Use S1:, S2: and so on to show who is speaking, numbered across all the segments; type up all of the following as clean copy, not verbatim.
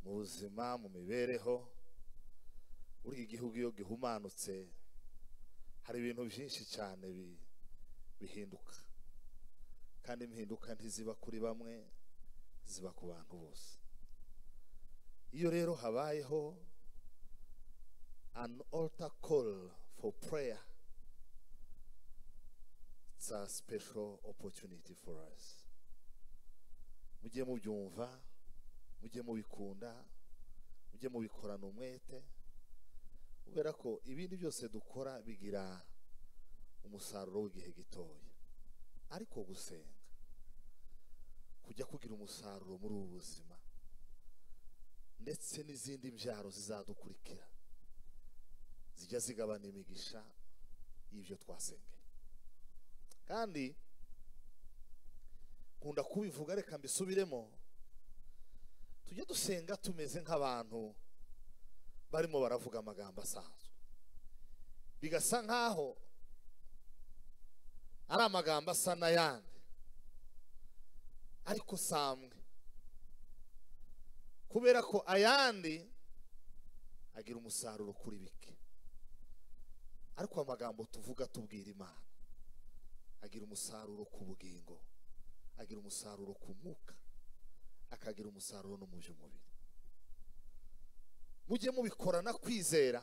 S1: mu buzima, mu mibereho. Uri igihugu iyo gihumanutse hari ibintu byinshi cyane bihinduka, kandi impinduka ntiziba kuri bamwe, ziba ku bantu bose. Iyo rero habayeho an altar call for prayer, it's a special opportunity for us. Mujye mubyumva, mujye mubikunda, mujye mubikorana umwete, kubera ko ibindi byose dukora bigira umusaruro w'igihe gitoya, ariko gusenga kujya kugira umusaruro muri ubu buzima ndetse n'izindi mbyaro zizadukurikira zijya zigabana imigisha y'ibyo twasengeye. Kandi nkunda kubivuga, reka mbisubiremo, tujye dusenga tumeze nk'abantu barimo baravuga amagambo asanzwe, bigasa nkaho ari amagambo asa n'ayandi ariko samwe, kubera ko ayandi agira umusaruro kuri bike, ariko amagambo tuvuga tubwira Imana agira umusaruro ku bugingo, agira umusaruro ku mwuka, akagira umusaruro no mu by'umubiri. Mujye mubikorana kwizera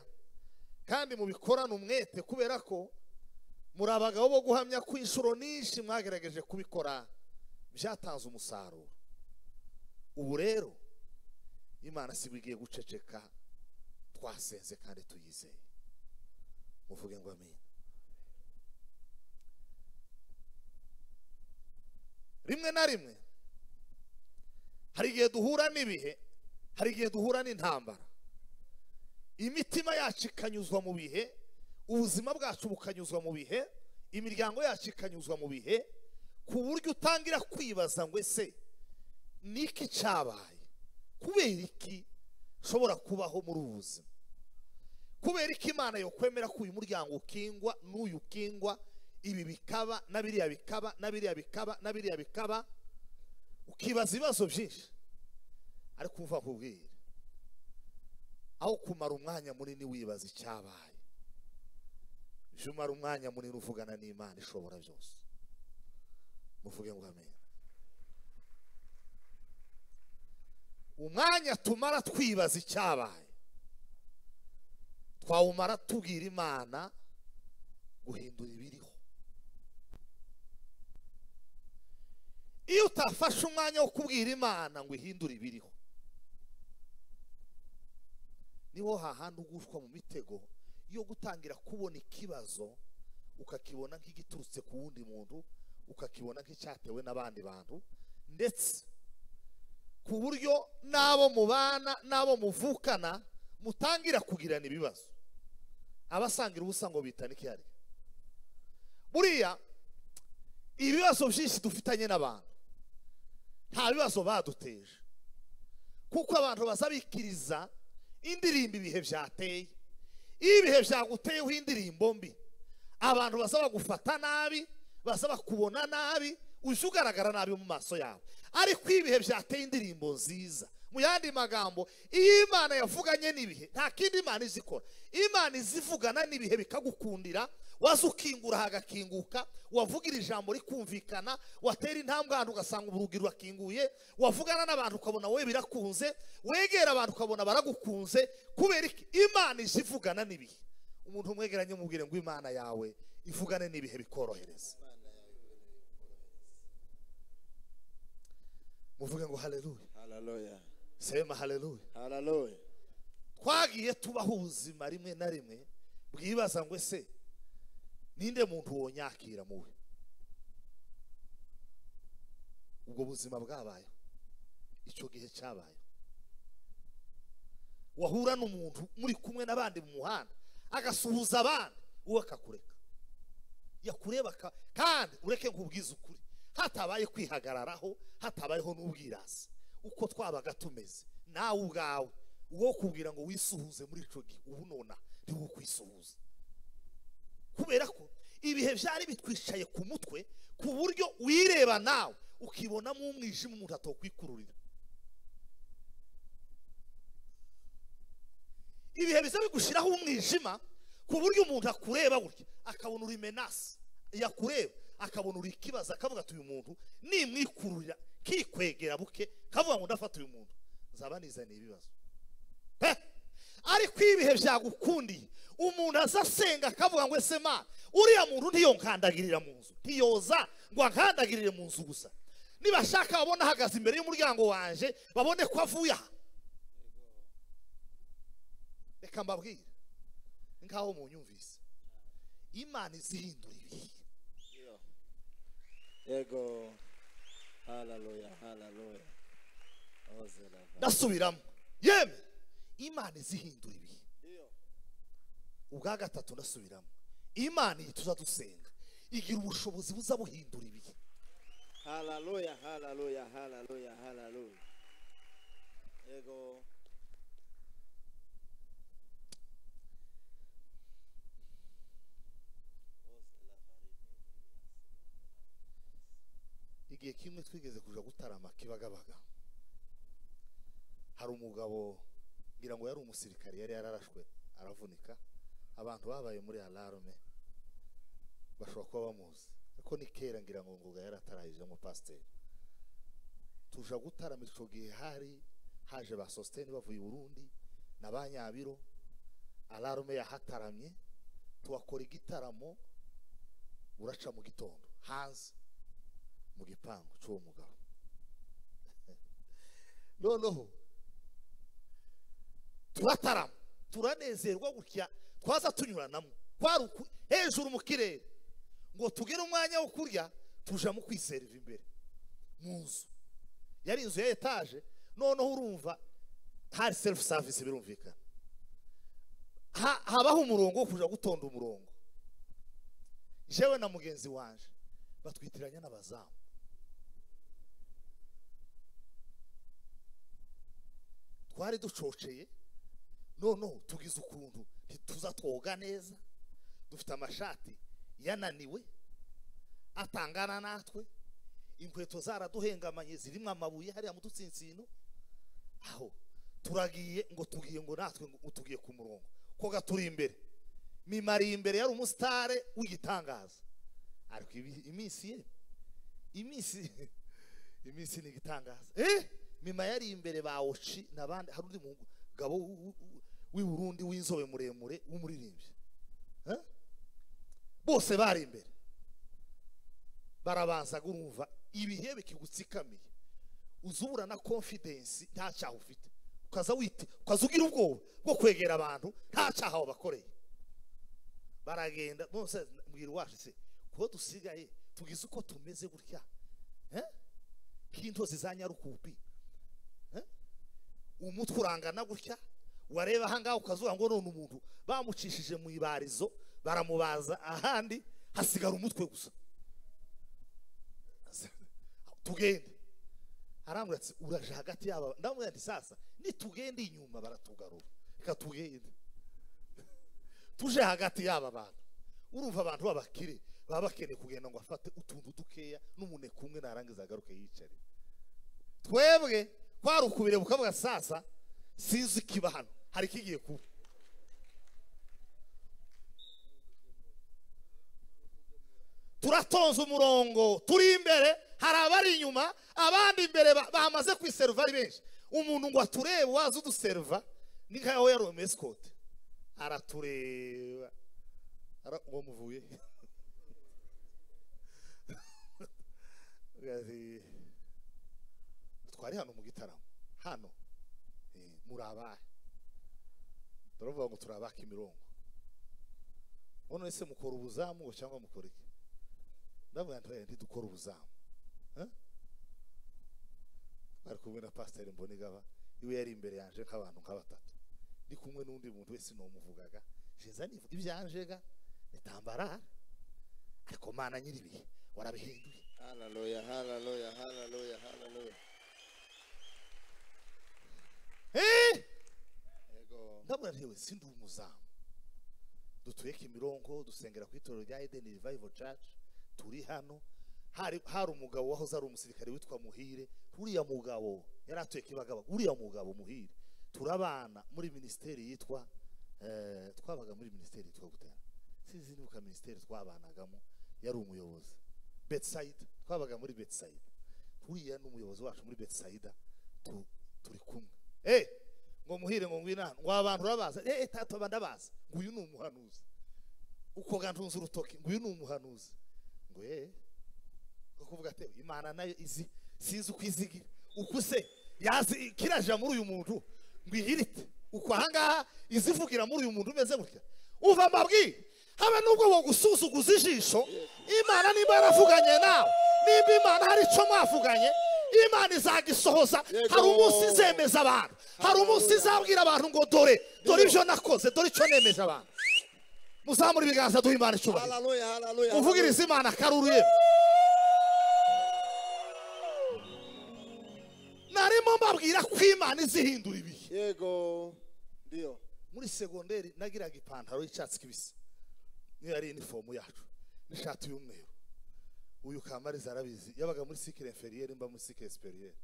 S1: kandi mubikorana umwete, kubera ko muri abagabo bo guhamya ko inshuro nyinshi mwagerageje kubikora byatanze umusaruro. Ubu rero Imana si bigiye guceceka, twasenze kandi tuyizeye. Muvuge ngo amen. Rimwe na rimwe hari igihe duhura n'ibihe, hari igihe duhura n'intambara, imitima yacu ikanyuzwa mu bihe, ubuzima bwacu bukanyuzwa mu bihe, imiryango yacu ikanyuzwa mu bihe, ku buryo utangira kwibaza ngo ese niki cyabaye, kubera iki shobora kubaho muri ubu buzima, kubera iki Imana yo kwemera ko uyu muryango ukingwa n'uyu ukingwa, ibi bikaba na biriya bikaba na biriya bikaba na biriya bikaba, ukibaza ibibazo byinshi. Ariko umva nkubwire, aho kumara umwanya munini wibaza icyabaye, jya umara umwanya munini uvugana n'Imana ishobora byose. Muvuge ngo amen. Umwanya tumara twibaza icyabaye twawumara tubwira Imana guhindura ibiriho. Iyo utafashe umwanya wo kubwira Imana ngo ihindure ibiriho, niho hahandi ugushwa mu mitego yo gutangira kubona ikibazo ukakibona nk'igiturutse ku wundi muntu, ukakibona nk'icyatewe n'abandi bantu, ndetse ku buryo n'abo mubana n'abo muvukana mutangira kugirana ibibazo. Abasangira ubusa ngo bitana iki hari. Buriya ibibazo byinshi dufitanye n'abantu nta bibazo baduteje, kuko abantu bazabikiriza indirimbo ibihe byateye. Iyo ibihe byaguteyeho indirimbo mbi, abantu bazaba gufata nabi, bazaba kubona nabi, uje ugaragara nabi mu maso yawe. Ariko ibihe byateye indirimbo nziza, mu yandi magambo, iyo Imana yavuganye n'ibihe nta kindi Imana izikora. Imana izivugana n'ibihe bikagukundira, waza ukingura hagakinguka, wavugira ijambo rikumvikana, watera intambwe ahantu ugasanga urugi rurakinguye, wavugana n'abantu ukabona wowe birakunze, wegera abantu ukabona baragukunze. Kubera iki? Imana izivugana n'ibihe. Umuntu umwegeranye umubwire ngo Imana yawe ivugane n'ibihe bikorohereza. Muvuge ngo haleluya.
S2: Hallelujah.
S1: Sema haleluya.
S2: Hallelujah.
S1: Twagiye tubaho ubuzima rimwe na rimwe bwibaza ngo ese ninde muntu wonyakira muwe. Ubwo buzima bwabaye, icyo gihe cyabaye, wahura n'umuntu muri kumwe n'abandi mu muhanda agasuhuza abandi, uwe akakureka, yakureba kandi ureke nkubwiza ukuri, hatabaye kwihagararaho, hatabayeho n'ubwirasi. Uko twabaga tumeze nawe ubwawe, uwo kubwira ngo wisuhuze muri ico gihe, ubu nona ntiwo kwisuhuza, kubera ko ibihe byari bitwishaye ku mutwe, ku buryo wireba nawe ukibonamo umwijima umuntu atokwikururira. ibihe biza bigushiraho umwijima ku buryo umuntu akureba gutya akabona uri menace, yakureba akabona uri kibaza akavuga ati uyu muntu nimwikururira kikwegera buke kavuga ngo ndafata uyu muntu nzaba nizaniye ibibazo. Ariko ibihe byagukundiye umuntu azasenga akavuga ngo ese ma uriya muntu ntiyonkandagirira mu nzu, ntiyoza ngo ankandagirire mu nzu gusa, nibashaka babona ahagaze imbere y'umuryango wanje babone ko avuye aha. Reka mbabwire nkaho munyumvise, Imana izihindura ibihe.
S2: Yego. Hallelujah, hallelujah.
S1: Ndasubiramo, yeme Imana izihindura ibihe. Ubwa gatatu ndasubiramo, Imana iyi tuzadusenga igira ubushobozi buza buhindura ibihe.
S2: Hallelujah, hallelujah, hallelujah, hallelujah. Yego.
S1: Igihe kimwe twigeze kuja gutarama Kibagabaga, hari umugabo ngira ngo yari umusirikare yari yararashwe aravunika, abantu babaye muri alarme bashobora kuba bamuzi, ariko ni kera ngira ngo nguga yari atarayije mu pasteur. Tuja gutarama ico gihe haje ba Sostene bavuye i Burundi na Banyabiro, alarme yahataramye tuwakora igitaramo buraca mu gitondo hanze mu gipangu cy'uwo mugabo. Noneho turatarama turanezerwa gutya, twaza tunyuranamo kwari hejuru mu kirere ngo tugire umwanya wo kurya, tuja mu kwiserva imbere mu nzu, yari inzu ya etage. Noneho urumva hari self service, birumvikana habaho umurongo wo kuja gutonda umurongo. Jewe na mugenzi wanje batwitiranya n'abazamu, twari ducoceye. Noneho tugize ukuntu ntituza twoga neza, dufite amashati yananiwe atangana natwe, inkweto zaraduhengamanye zirimo amabuye hariya mu dutsinsino. Aho turagiye ngo tugiye ngo natwe ngo tugiye ku murongo koga turi imbere. Mimari imbere yari umusitare w'igitangaza, ariko iminsi ni igitangaza. Mima yari imbere ba Ochi nabandi, hari undi mugabo w'i Burundi w'inzobe muremure w'umuririmbyi, bose bari imbere barabanza gurumva ibihe bikigutsikamiye, uzubura na confidence nta cyaha ufite, ukaza ugira ubwoba bwo kwegera abantu nta cyaha wabakoreye. Baragenda bose mbwira wacu se ko dusigaye tugize uko tumeze gutya, kinto zizanyarukupi, umutwe urangana gutya, wareba hanga ukazuga ngo none umuntu bamucishije mu ibarizo baramubaza, ahandi hasigara umutwe gusa. Tugende arambwira ati uraje hagati yaba, ndamubwira ati sasa nitugende inyuma baratugarura, reka tugende tuje hagati yaba bantu. Urumva abantu babakire baba bakeneye kugenda ngo afate utuntu dukeya n'umuneke umwe narangiza agaruke yicare. Twebwe kwari ukubire bukavuga sasa sinzi kiba hano hari kigiye kuba. Turatonza umurongo turi imbere, hari abari inyuma, abandi imbere bamaze kwiserva ari benshi. Umuntu ngo aturebe waza uduserva ni nkaho yari umescote, aratureba ngo muvuye twari hano mu gitaramo hano, murabahe turavuga ngo turabaka imirongo. None ese mukora ubuzamu cyangwa mukora iki? Ndavuga ntidukora ubuzamu. Bari kumwe na pasteur Mbonigaba, iwe yari imbere yanje nk'abantu nk'abatatu, ndi kumwe n'undi muntu wese no muvugaga jeza ni ibyanjega nitambarara, ariko Mana nyiribihe warabihinduye.
S2: Hallelujah, hallelujah, hallelujah, hallelujah.
S1: Ndabona ntewe sindi umuzamu, dutuye Kimironko dusengera ku itorero rya Eden Revival Church, turi hano. Hari umugabo wahoze ari umusirikare witwa Muhire, uriya mugabo yaratuye Kibagabaga, uriya mugabo Muhire turabana muri ministeri yitwa twabaga muri ministeri twagutera sizi nibuka ministeri twabanagamo yari umuyobozi Bethsaida twabaga muri Bethsaida turiya n'umuyobozi wacu muri Bethsaida turi kumwe ngo muhire ngo ngwina ngo abantu rabaza tato bandabaza ngo uyu n'umuhanuzi uko gantunze urutoki ngo uyu n'umuhanuzi ngo kuvuga ate Imana nayo izi sinzi uko izigira uko se yazi kiraje muri uyu muntu ngo ihirite uko ahangaha izivugira muri uyu muntu umeze gutya uva mabwi habe nubwo wo gusuzuguza ijisho Imana nimba yaravuganye nawe nimba Imana hari ico mwavuganye Imana izagisohoza hari umunsi izemeza abantu hari umunsi izabwira abantu ngo dore ibyo nakoze dore ico nemeje abantu muzamura ibiganza duha Imana icyubahiro haleluya uvugiriza Imana karuruye narimo mbabwira ko Imana izihindura ibihe
S2: yego ndio
S1: muri segonderi nagiraga ipantaro y'icyatsi kibisi niyo yari uniform yacu n'ishati y'umweru uyu Kamariza arabizi yabaga muri cycle inférieure mba muri cycle supérieure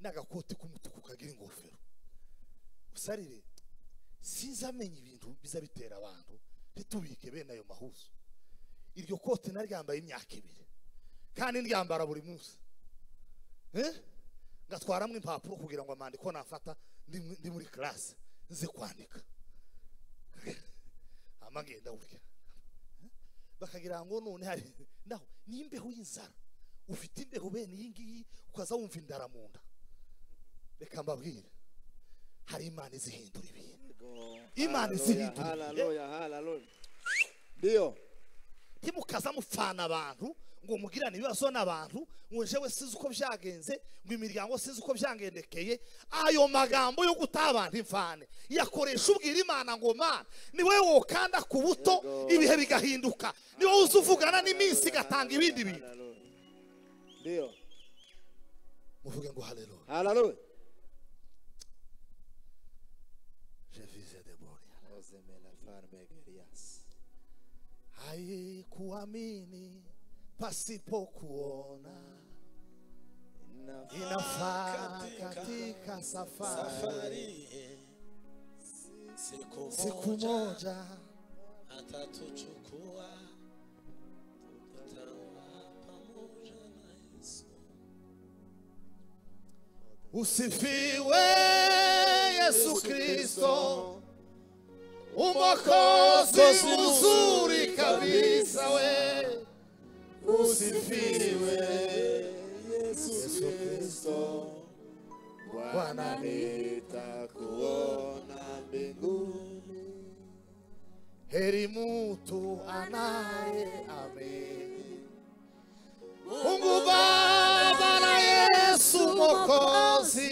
S1: n'agakoti k'umutuku kagira ingofero usarire sizamenye ibintu biza bitera abantu ritubike bene ayo mahuzo iryo kote naryambaye imyaka 2 kandi ndyambara buri munsi ngatwaramwe impapuro kugira ngo amandiko nafata ndi muri classe nze kwandika amagenda urya bakagira ngo none hari naho nimbeho y'inzara ufite imbeho bene yingiyi ukaza wumva indara mu nda reka mbabwire hari Imana izihindura ibihe Imana izihindura
S2: haleluya ndio
S1: timukaza mufana abantu ngo mugirane ibibazo n'abantu ngo jewe sizi uko byagenze ngo imiryango sizi uko byangendekeye ayo magambo yo gutabanta imfane yakoresha ubwira Imana ngo Mana ni wewe wokanda ku buto ibihe bigahinduka ni wowe uzuvugana n'iminsi gatanga ibindi bintu
S2: ndio
S1: muvuge ngo haleluya
S2: haleluya
S1: je visais de Boria
S2: ozemela farme gerias
S1: hai kuamini pasipo kuona inafaa katika safari siku moja
S3: atatuchukua tutawa pamoja na Yesu.
S1: Usifiwe Yesu Kristo Mwokozi mzuri kabisa we usifiwe Yesu Kristo Bwana nitakuona mbinguni heri mtu anaye amini Mungu Baba na Yesu Mwokozi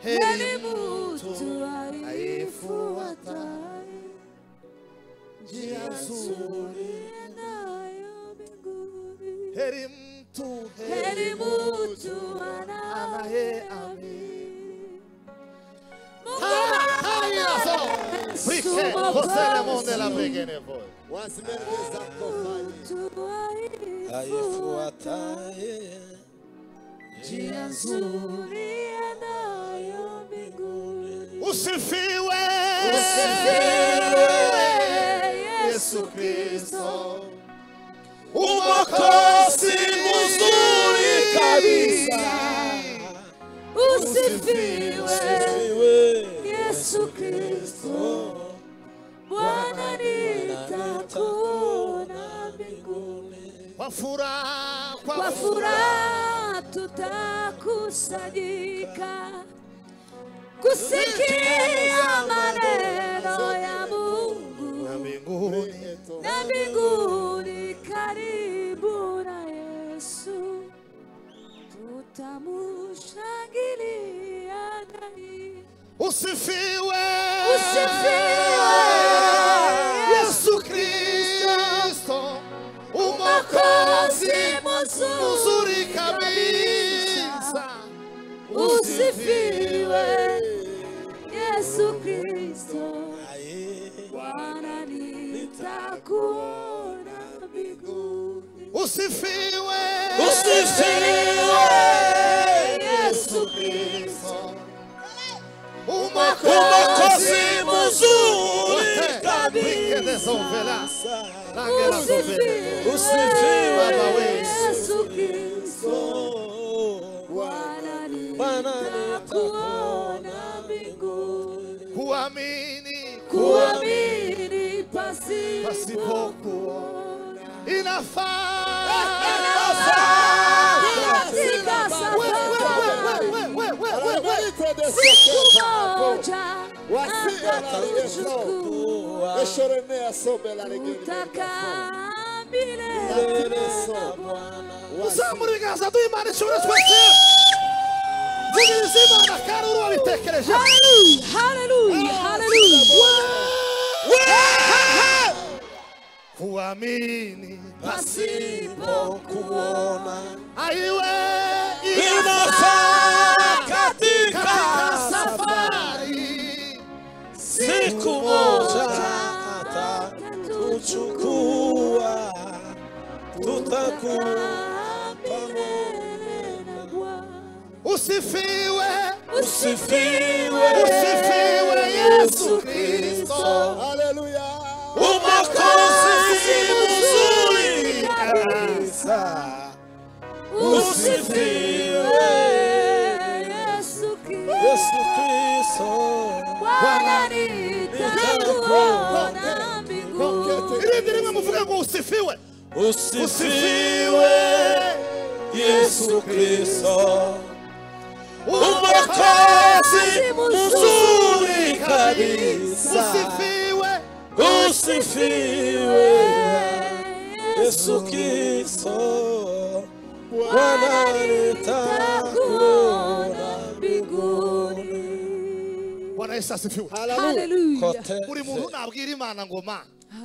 S1: heri mtu aifuata njia nzuri heri mtu anaye amini Frike kosele monde la begene voi
S2: wasimereza kofani
S3: Aifuataye
S4: njia nzuri anayo mbinguni.
S1: Usifiwe Yesu Kristo Mwokozi mzuri kabisa
S4: Usifiwe Yesu Kristo Bwana nitakuona mbinguni.
S1: kwa
S4: furaha tutakusanyika kusikia maneno ya Mungu na mbinguni karibu na Yesu tutamushangilia naye.
S1: Usifiwe
S4: Yesu
S1: Kristo Mwokozi mzuri kabisa
S4: Usifiwe Yesu Kristo Bwana nitakuona mbinguni.
S1: Usifiwe
S4: Yesu Kristo
S1: Mwokozi mzuri Rike desonvela. Rangela
S4: Usifiwe
S3: Usifiwe
S1: Baba we.
S4: Yesu Kristo. Bwana nitakuona mbinguni. Kuamini pasipo kuona.
S1: Inafaa.
S4: Katika safari. Siku moja atatuchukua. Tutakaa milele na Bwana.
S1: Uzamura ibiganza duha Imana ishobora twese. Vugiriza Imana kandi uri wabitekereje.
S4: Hallelujah, hallelujah, hallelujah.
S1: Kuamini
S3: pasipo kuona.
S1: aiwe
S3: Inafaa katika
S1: safari.
S3: siku moja atatuchukua, tutakuwa
S1: Usifiwe,
S3: usifiwe
S1: Yesu Kristo.
S2: Hallelujah.
S3: Umokozi mzuri kabisa. Usifiwe
S4: Yesu Kristo.
S3: Yesu Kristo.
S4: Bwana nitakuona mbinguni.
S1: Irindi rimwe muvuge ngo usifiwe.
S3: Usifiwe Yesu Kristo. Umokozi mzuri kabisa.
S1: Usifiwe,
S3: Usifiwe Yesu Kristo. Bwana nitakuona mbinguni.
S1: Bwana Yesu asifiwe.
S4: Hallelujah.
S3: Kote
S1: Buri muntu nabwira Imana ngo ma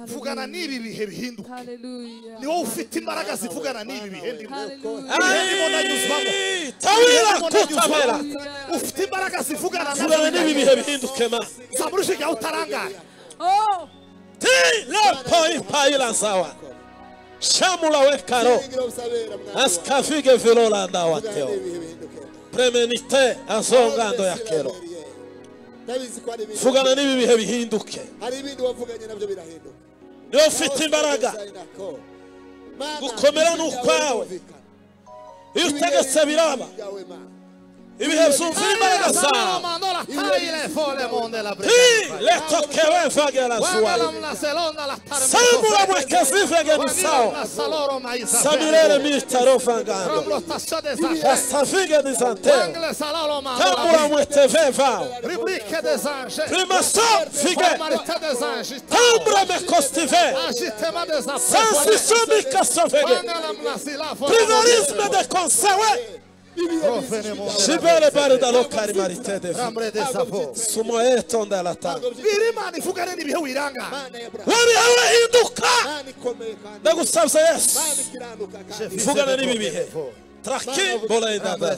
S1: vugana n'ibi bihe bihinduka.
S4: Hallelujah.
S1: Ni wowe ufite imbaraga zivugana n'ibi bihe ndimo.
S4: Hallelujah.
S3: tawira kutamera.
S1: Ufite imbaraga zivugana
S3: Vugana n'ibi bihe bihinduke ma.
S1: Samurushiga utarangara.
S4: Oh,
S3: Ti le poi paila sawa. Shamula we karo. Askafige velola ndawa teo. Premenite azongando ya kero. Vugana n'ibi bihe bihinduke. Niwe ufite imbaraga. Gukomera n'ukwawe. Iyo utegetse biraba. Ibihe byumvira imbaraga zawe. Ti le tokewe vage la suwa. Samura mwekezi vege ni sawa. Samirele militaro vangando. Kastafige ni zanteo. Tambura mweteve vao. Primaso fige. Tambura me kostive. Sensisomi kasovege. Primarisme de konsewe. Shibele bare da lokari marite de. Sumo etonda la ta.
S1: Birimani fugane ni bihe wiranga.
S3: Wari awe hinduka. Ndagusabye Yesu. Fugana n'ibi bihe. Traki bola indada.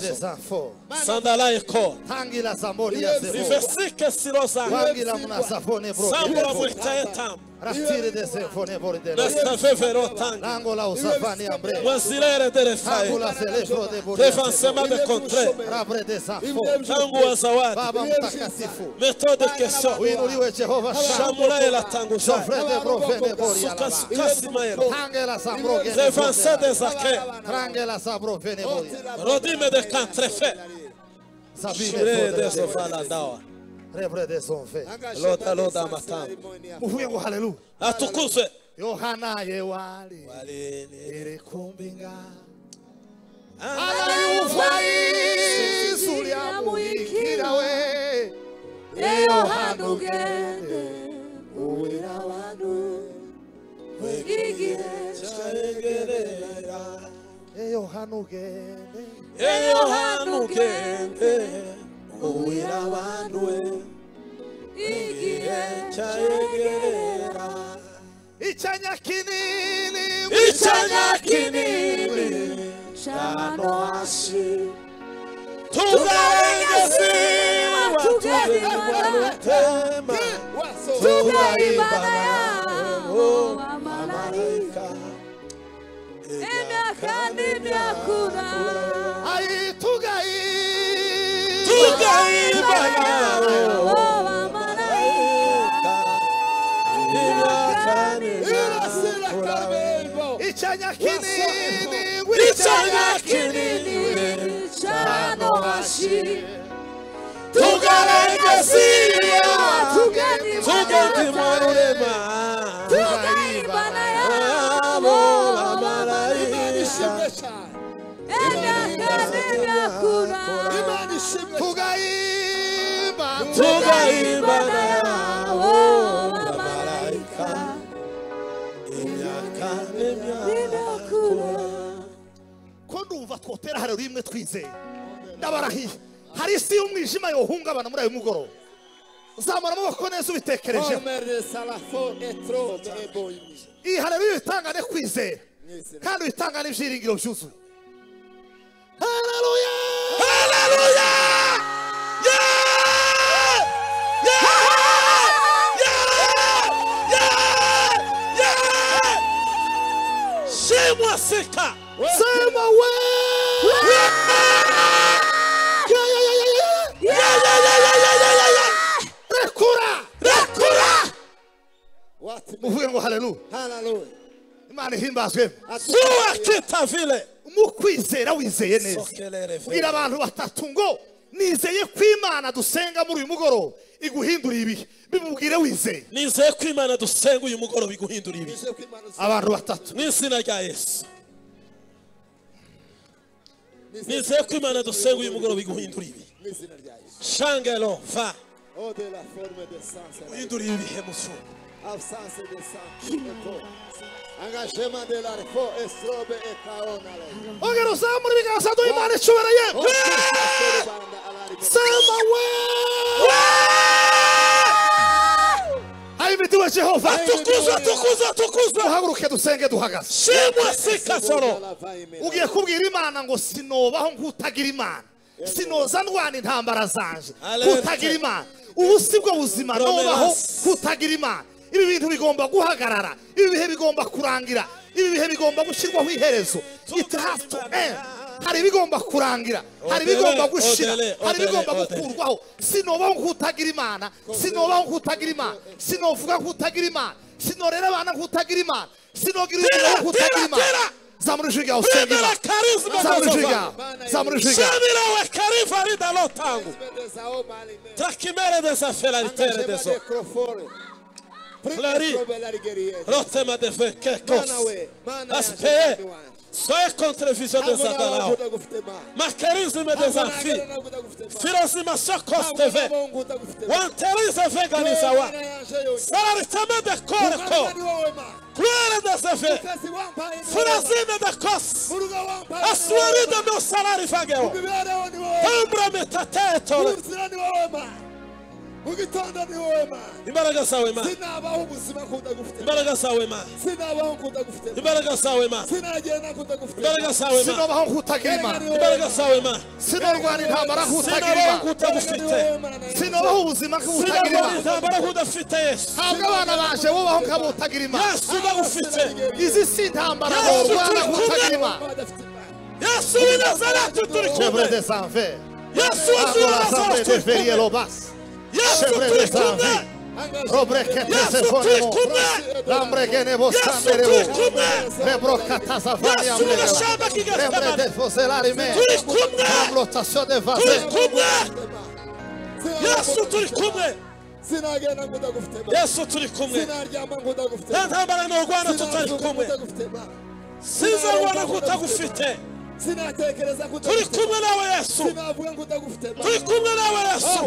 S3: Sandala eko.
S1: Tangira zamboni ya zefo.
S3: Rivesike sirosa.
S1: Wangira mnasafone bro.
S3: Sambura mwitaye tam.
S1: Ratire de sefone borde.
S3: Nesta vevero tang.
S1: Angola usafani ambre.
S3: Mwazilere de refaye.
S1: Angula celebro de borde.
S3: Devancement de contre.
S1: Rabre de safo.
S3: Tangu wa zawadi.
S1: Baba mtakatifu.
S3: Méthode question.
S1: Uinuliwe Jehova
S3: Shamula ela tangu za.
S1: Sofre de bro vene boria.
S3: Suka suka simaero.
S1: Tangela sambro gene.
S3: Devancé des ake.
S1: Trangela sambro vene boria.
S3: Rodime de contrefe.
S1: Sabine
S3: Shire de
S1: fode.
S3: sofala dawa.
S1: Rebre de son fe.
S3: Loda matam.
S1: Muvuge ngo haleluya.
S3: Atukuzwe.
S1: Yohana yewali.
S3: Walele.
S1: Ere kumbinga.
S4: Ayufai
S1: Sulia muhikira we.
S4: Yohana ugende uwira wanu igihe
S3: Chaegerera.
S1: Yohana ugende.
S3: Yohana ugende. Uwira bandwe.
S4: igihe
S3: Chaegerera.
S1: Ichanya kinini.
S3: Ichanya kinini.
S4: chano ashi
S3: Tugengesiwa. Tugengwarutema.
S4: tuga ibada yao malaika emyaka n'imyakura
S1: Ai tugai.
S3: Tugaibaya.
S4: malaika
S3: Mesiya
S4: tugende
S3: mwarurema
S4: tugahimana yabo
S3: abamarayika
S4: endakura
S3: tugahimana yabo abamarayika imyaka n'imyaka
S1: ko ndumva twotera hari rimwe twizeye ndabarahiye hari isi y'umwijima yohungabana muri ayo mugoroba zamura amaboko neza ubitekereje iyi haleluya itangane kwizera kandi uyitangane ibyiringiro byuzuye haleluya
S3: haleluya shimwa sika
S1: sema we rekura muvuge ngo haleluya imana ihimbazwe
S3: zuwa kita vile
S1: mu kwizera wizeye neza bwira abantu batatu ngo nizeye ko imana dusenga muri uyu mugoroba iguhinduriye ibihe bimubwire wizeye
S3: nizeye ko imana dusenga uyu mugoroba iguhinduriye ibihe
S1: abantu batatu
S3: n'izina rya Yesu nizeye ko imana dusenga uyu mugoroba iguhinduriye ibihe shangelo va uhinduriye ibihe musu
S1: ongera uzamura ibiganza duha imana icyubahiro sema we ahimitiwe Jehova
S3: tukuzwa
S1: duhaguruke dusenge duhagaze
S3: shimwa sika solo
S1: ugiye kubwira imana ngo sinobaho nk'utagira imana sinoza ndwana intambara zanje kutagira imana ubu si bwo buzima nobaho kutagira imana ibi bintu bigomba guhagarara ibi bihe bigomba kurangira ibi bihe bigomba gushyirwaho iherezo it has to end hari ibigomba kurangira hari ibigomba gushira hari ibigomba gukurwaho sinobaho nk'utagira imana sinobaho nk'utagira imana sinovuga nk'utagira imana sinorera abana nk'utagira imana sinogira ubuzima nk'utagira imana zamura ijwi ryawe usenga imana zamura ijwi ryawe zamura ijwi ryawe
S3: shamira we karifa ridalo tangu trakimere desafela litere deso Flari, Rotema de Fekekos, Aspeye, soyez contre vision des Adarao, Macarisme des Amphis, Philosima Kosteve, Wanterize Veganizawa, Salaritame de Koreko, Gloire des Affaires, Philosime de Kos, Assuari de meu salário Fagel, Tambra Metateto, imbaraga zawe ma imbaraga zawe ma imbaraga zawe ma imbaraga zawe ma
S1: sinobaho nk'utagira imana
S3: imbaraga zawe ma
S1: sinorwana intambara nk'utagira imana sinobaho ubuzima nk'utagira imana
S3: intambara nk'udafite Yesu
S1: ntabwo abana baje bubaho nk'abutagira imana
S3: Yesu bagufite
S1: izi si intambara borwana nk'utagira imana
S3: Yesu w'i Nazareti turi kumwe Yesu
S1: Agora l'assemblée de Ferie Lobas
S3: Yesu turi kumwe
S1: Robrekete
S3: Yesu
S1: se
S3: turi
S1: fonemo
S3: kumwe
S1: Lambregene
S3: Yesu
S1: bosanderebo
S3: turi kumwe
S1: Rebrokata safari
S3: Yesu
S1: amlega
S3: mugashamba kigastabana
S1: Rebrede foselari me
S3: turi kumwe
S1: Ramlotation de
S3: turi
S1: vase
S3: kumwe Yesu turi kumwe
S2: sinagenda nkudagufite
S3: Yesu turi kumwe
S2: sinaryama nkudagufite
S3: nta ntambara n'urwana tutari kumwe sinzarwana nkutagufite
S2: sinatekereza
S3: turi kumwe nawe Yesu
S2: sinavuga nkudagufite
S3: turi kumwe nawe Yesu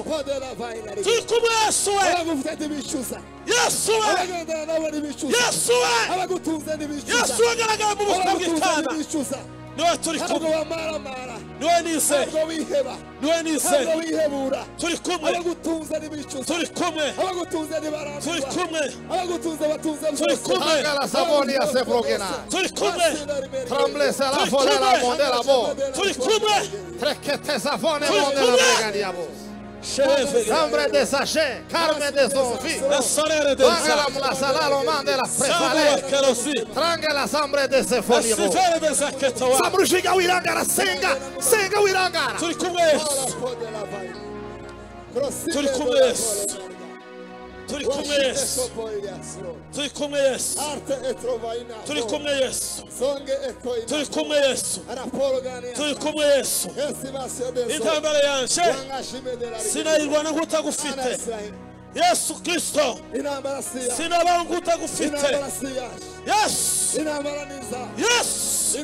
S3: turi kumwe Yesu we
S2: abagufite ntibishyuza
S3: Yesu we
S2: abagendana nawe ntibishyuza
S3: Yesu we
S2: abagutunze ntibishyuza
S3: Yesu wagaragara mu bukwe bw'ikana
S2: ntibishyuza
S3: niwe turi
S2: ntabwo
S3: kumwe
S2: wamaramara
S3: niwe nizeye
S2: ntabwo wiheba
S3: niwe nizeye
S2: ntabwo wihebura
S3: turi kumwe
S2: abagutunze ntibishyuza
S3: turi kumwe
S2: abagutunze
S3: turi
S2: ntibarambirwa
S3: kumwe
S2: abagutunze batunze
S3: turi kumwe
S1: Agala saboni ya sebrogena
S3: turi kumwe
S1: Tremble se la fole la monde la bo
S3: turi kumwe
S1: Trekete savone monde la bregadiabo
S3: Cheve
S1: Sambre de sachet Carme de zonfi
S3: la sorere del
S1: Agala mula salalo mande la
S3: Sabu
S1: prefale
S3: kerosi
S1: Trange la sambre de
S3: la
S1: sefonibo
S3: sifere del zaketowa
S1: Samrushiga wirangara senga wirangara
S3: turi kumwe Yesu turi kumwe Yesu turi kumwe Yesu, turi kumwe Yesu, turi kumwe Yesu, turi kumwe Yesu, turi kumwe Yesu. Intambara yanje sinayirwana nk'utagufite Yesu Kristo, sinaba nk'utagufite Yesu, Yesu, Yesu,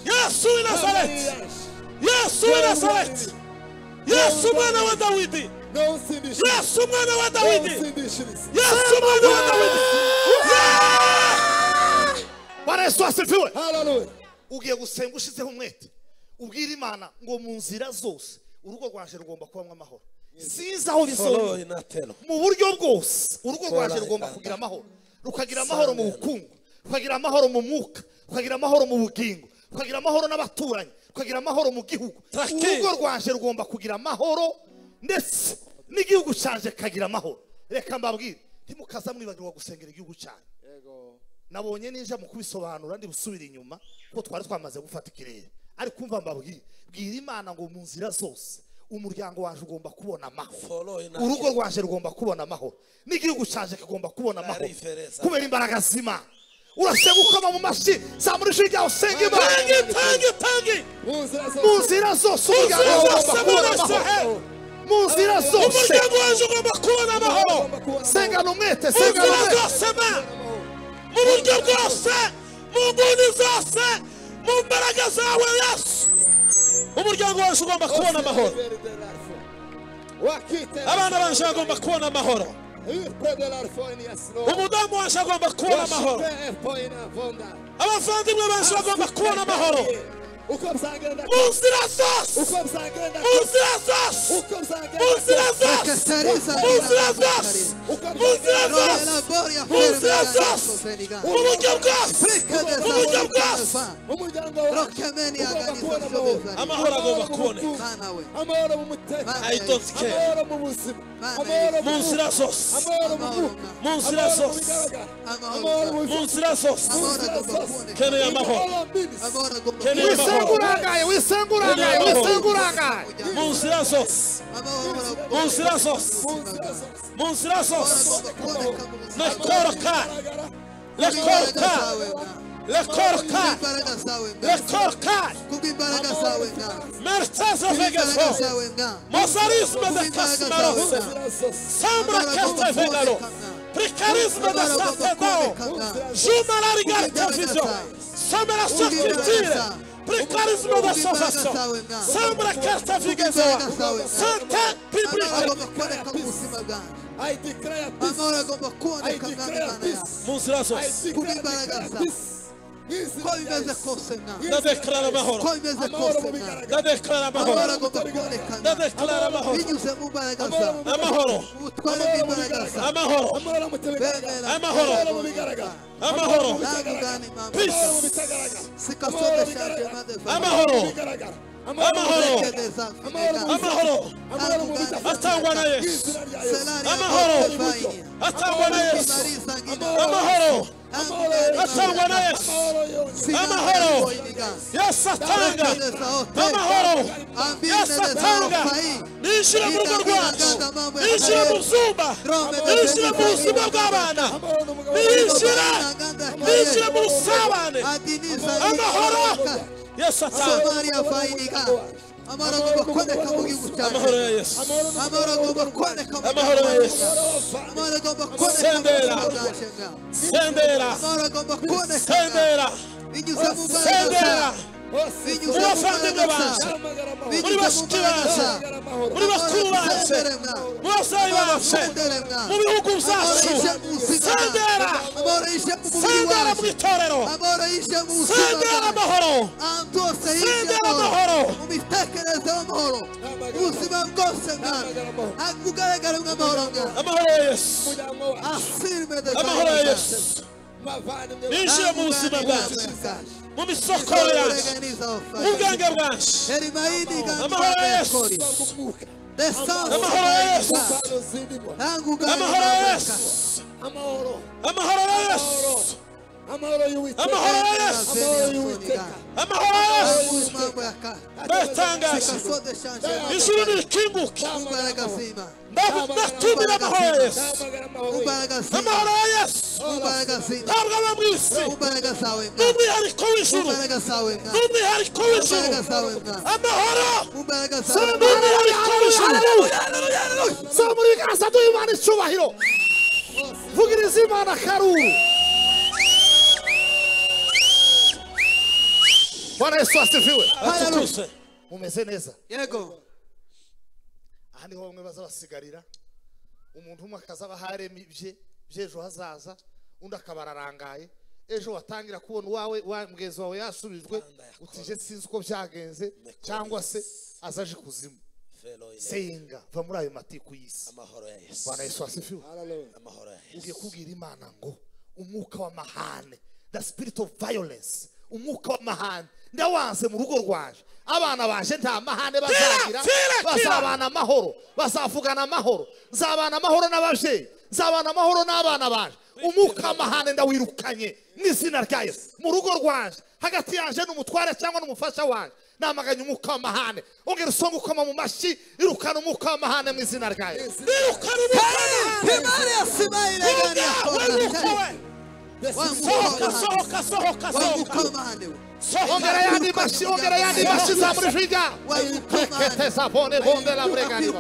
S3: Yesu w'i Nazareti, Yesu w'i Nazareti, Yesu mwana wa Dawidi, Yesu mwana wa Dawidi, Yesu mwana wa Dawidi.
S1: Bwana Yesu asifiwe.
S2: Hallelujah.
S1: Ugiye gusenga ushizeho umwete, ubwira Imana ngo mu nzira zose urugo rwanje rugomba kubamwa amahoro. Sinzi aho bisonye mu buryo bwose urugo rwanje rugomba kugira amahoro, rukagira amahoro mu bukungu, rukagira amahoro mu mwuka, rukagira amahoro mu bugingo, rukagira amahoro n'abaturanyi, rukagira amahoro mu gihugu. Urugo rwanje rugomba kugira amahoro ndetse n'igihugu canje kagira amahoro. Reka mbabwire ntimukaza mwibagirwa gusengera igihugu cyanyu. Nabonye ninja mu kubisobanura ndi busubira inyuma ko twari twamaze gufata ikirere, ari kumva mbabwire bwira Imana ngo mu nzira zose umuryango wanje ugomba kubona amahoro, urugo rwanje rugomba kubona amahoro, n'igihugu canje kigomba kubona amahoro kubera imbaraga z'Imana. Urasenga ukoma mu mashi zamurisha ryawe, senga Imana tangi mu nzira zose umuryango wose kubona amahoro, mu nzira zose umuryango wanje ugomba kubona amahoro. Senga n'umwete, senga n'umwete mu buryo bwose, mu nguni zose, mu mbaraga zawe Yesu, umuryango wose ugomba kubona amahoro, abana banje bagomba kubona amahoro, umudamu wanje agomba kubona amahoro, abavandimwe banje bagomba kubona amahoro mu nzira zose, mu nzira zose, mu nzira zose, mu nzira zose, mu nzira zose, mu nzira zose, mu buryo bwose, mu buryo bwose amahoro agomba kuboneka. I don't care. Mu nzira zose, mu nzira zose, mu nzira zose keneye amahoro, keneye amahoro, wisengurangaye mu nzira zose, mu nzira zose, mu nzira zose. Lekorka Merteza Vegaso Mosarisme de Casmarose Sambra Casta Vegalo Precarisme de Santedao Jumalari Garta Vision Samara Sacritire Precarisme de Salvação Sambra Casta Vigazoa Santa Biblica
S2: I declare peace. I declare peace.
S3: Da declara amahoro, da declara amahoro, da declara amahoro, amahoro, amahoro, amahoro, amahoro, peace, amahoro, amahoro, amahoro, atangwa na Yesu, amahoro, atangwa na Yesu, amahoro, atangwa na Yesu, amahoro, Yesu atanga, amahoro, Yesu atanga, nishira mu rugo rwacu, nishira mu zuba, nishira mu buzima bw'abana, nishira mu busabane, amahoro, Yesu atanga. Amahoro ya Yesu, amahoro ya Yesu, sendera, sendera, sendera, sendera, muri bavandimwe banje, muri bashiki banje, muri bakuru banje, muri basayi banje, mu bihugu byacu, sendera, sendera mu itorero, sendera amahoro, sendera amahoro, amahoro ya Yesu, amahoro ya Yesu, nishyire mu buzima bwacu, mu misokoro yacu, mu bwenge bwacu, amahoro ya Yesu, amahoro ya Yesu, amahoro ya Yesu, amahoro ya Yesu,
S1: amahoro y'Uwiteka
S3: amahoro ya Yesu
S1: amahoro y'Uwiteka
S3: amahoro ya Yesu
S2: mambo ya kale
S3: betangaje
S2: sikasode shanje
S3: ijuru rikinguke
S2: imbaraga z'Imana
S3: ndatumira amahoro ya Yesu
S2: imbaraga z'Imana
S3: amahoro ya Yesu
S2: imbaraga z'Imana
S3: ntabwo aba mu isi
S2: imbaraga zawe
S3: n'umwihariko w'ijuru
S2: imbaraga zawe
S3: n'umwihariko w'ijuru
S2: imbaraga zawe
S3: amahoro
S2: imbaraga zawe
S3: n'umwihariko w'ijuru
S1: zamura ibiganza duha Imana icyubahiro vugiriza Imana karuru Bwana Yesu asifiwe
S3: atukuzwe
S1: mumeze neza
S2: yego
S1: aha niho bamwe baza basigarira umuntu umwe akazaba harema ibye by'ejo hazaza undi akabararangaye ejo watangira kubona uwawe mugezi wawe yasubijwe utije sinzi uko byagenze cyangwa se azaje kuzimu senga va muri ayo matiku y'isi
S3: amahoro ya Yesu
S1: Bwana Yesu asifiwe
S3: amahoro ya Yesu
S1: ugiye kubwira Imana ngo umwuka w'amahane the spirit of violence umwuka w'amahane ndawanze mu rugo rwaje abana baje nta mahane bazagira bazabana amahoro bazavugana amahoro zabana amahoro n'abavyeyi zabana amahoro n'abana baje umwuka w'amahane ndawirukanye n'izina rya Yesu mu rugo rwaje hagati yanje n'umutware cyangwa n'umufasha waje namaganye umwuka w'amahane ongera usonga ukoma mu mashi irukana umwuka w'amahane mu izina rya Yesu
S3: irukana umwuka
S2: Pemari ya Simayi legani ya
S3: sohoka
S1: ongera yandi mashi zamuri jwiga kete sapone bonde la bregani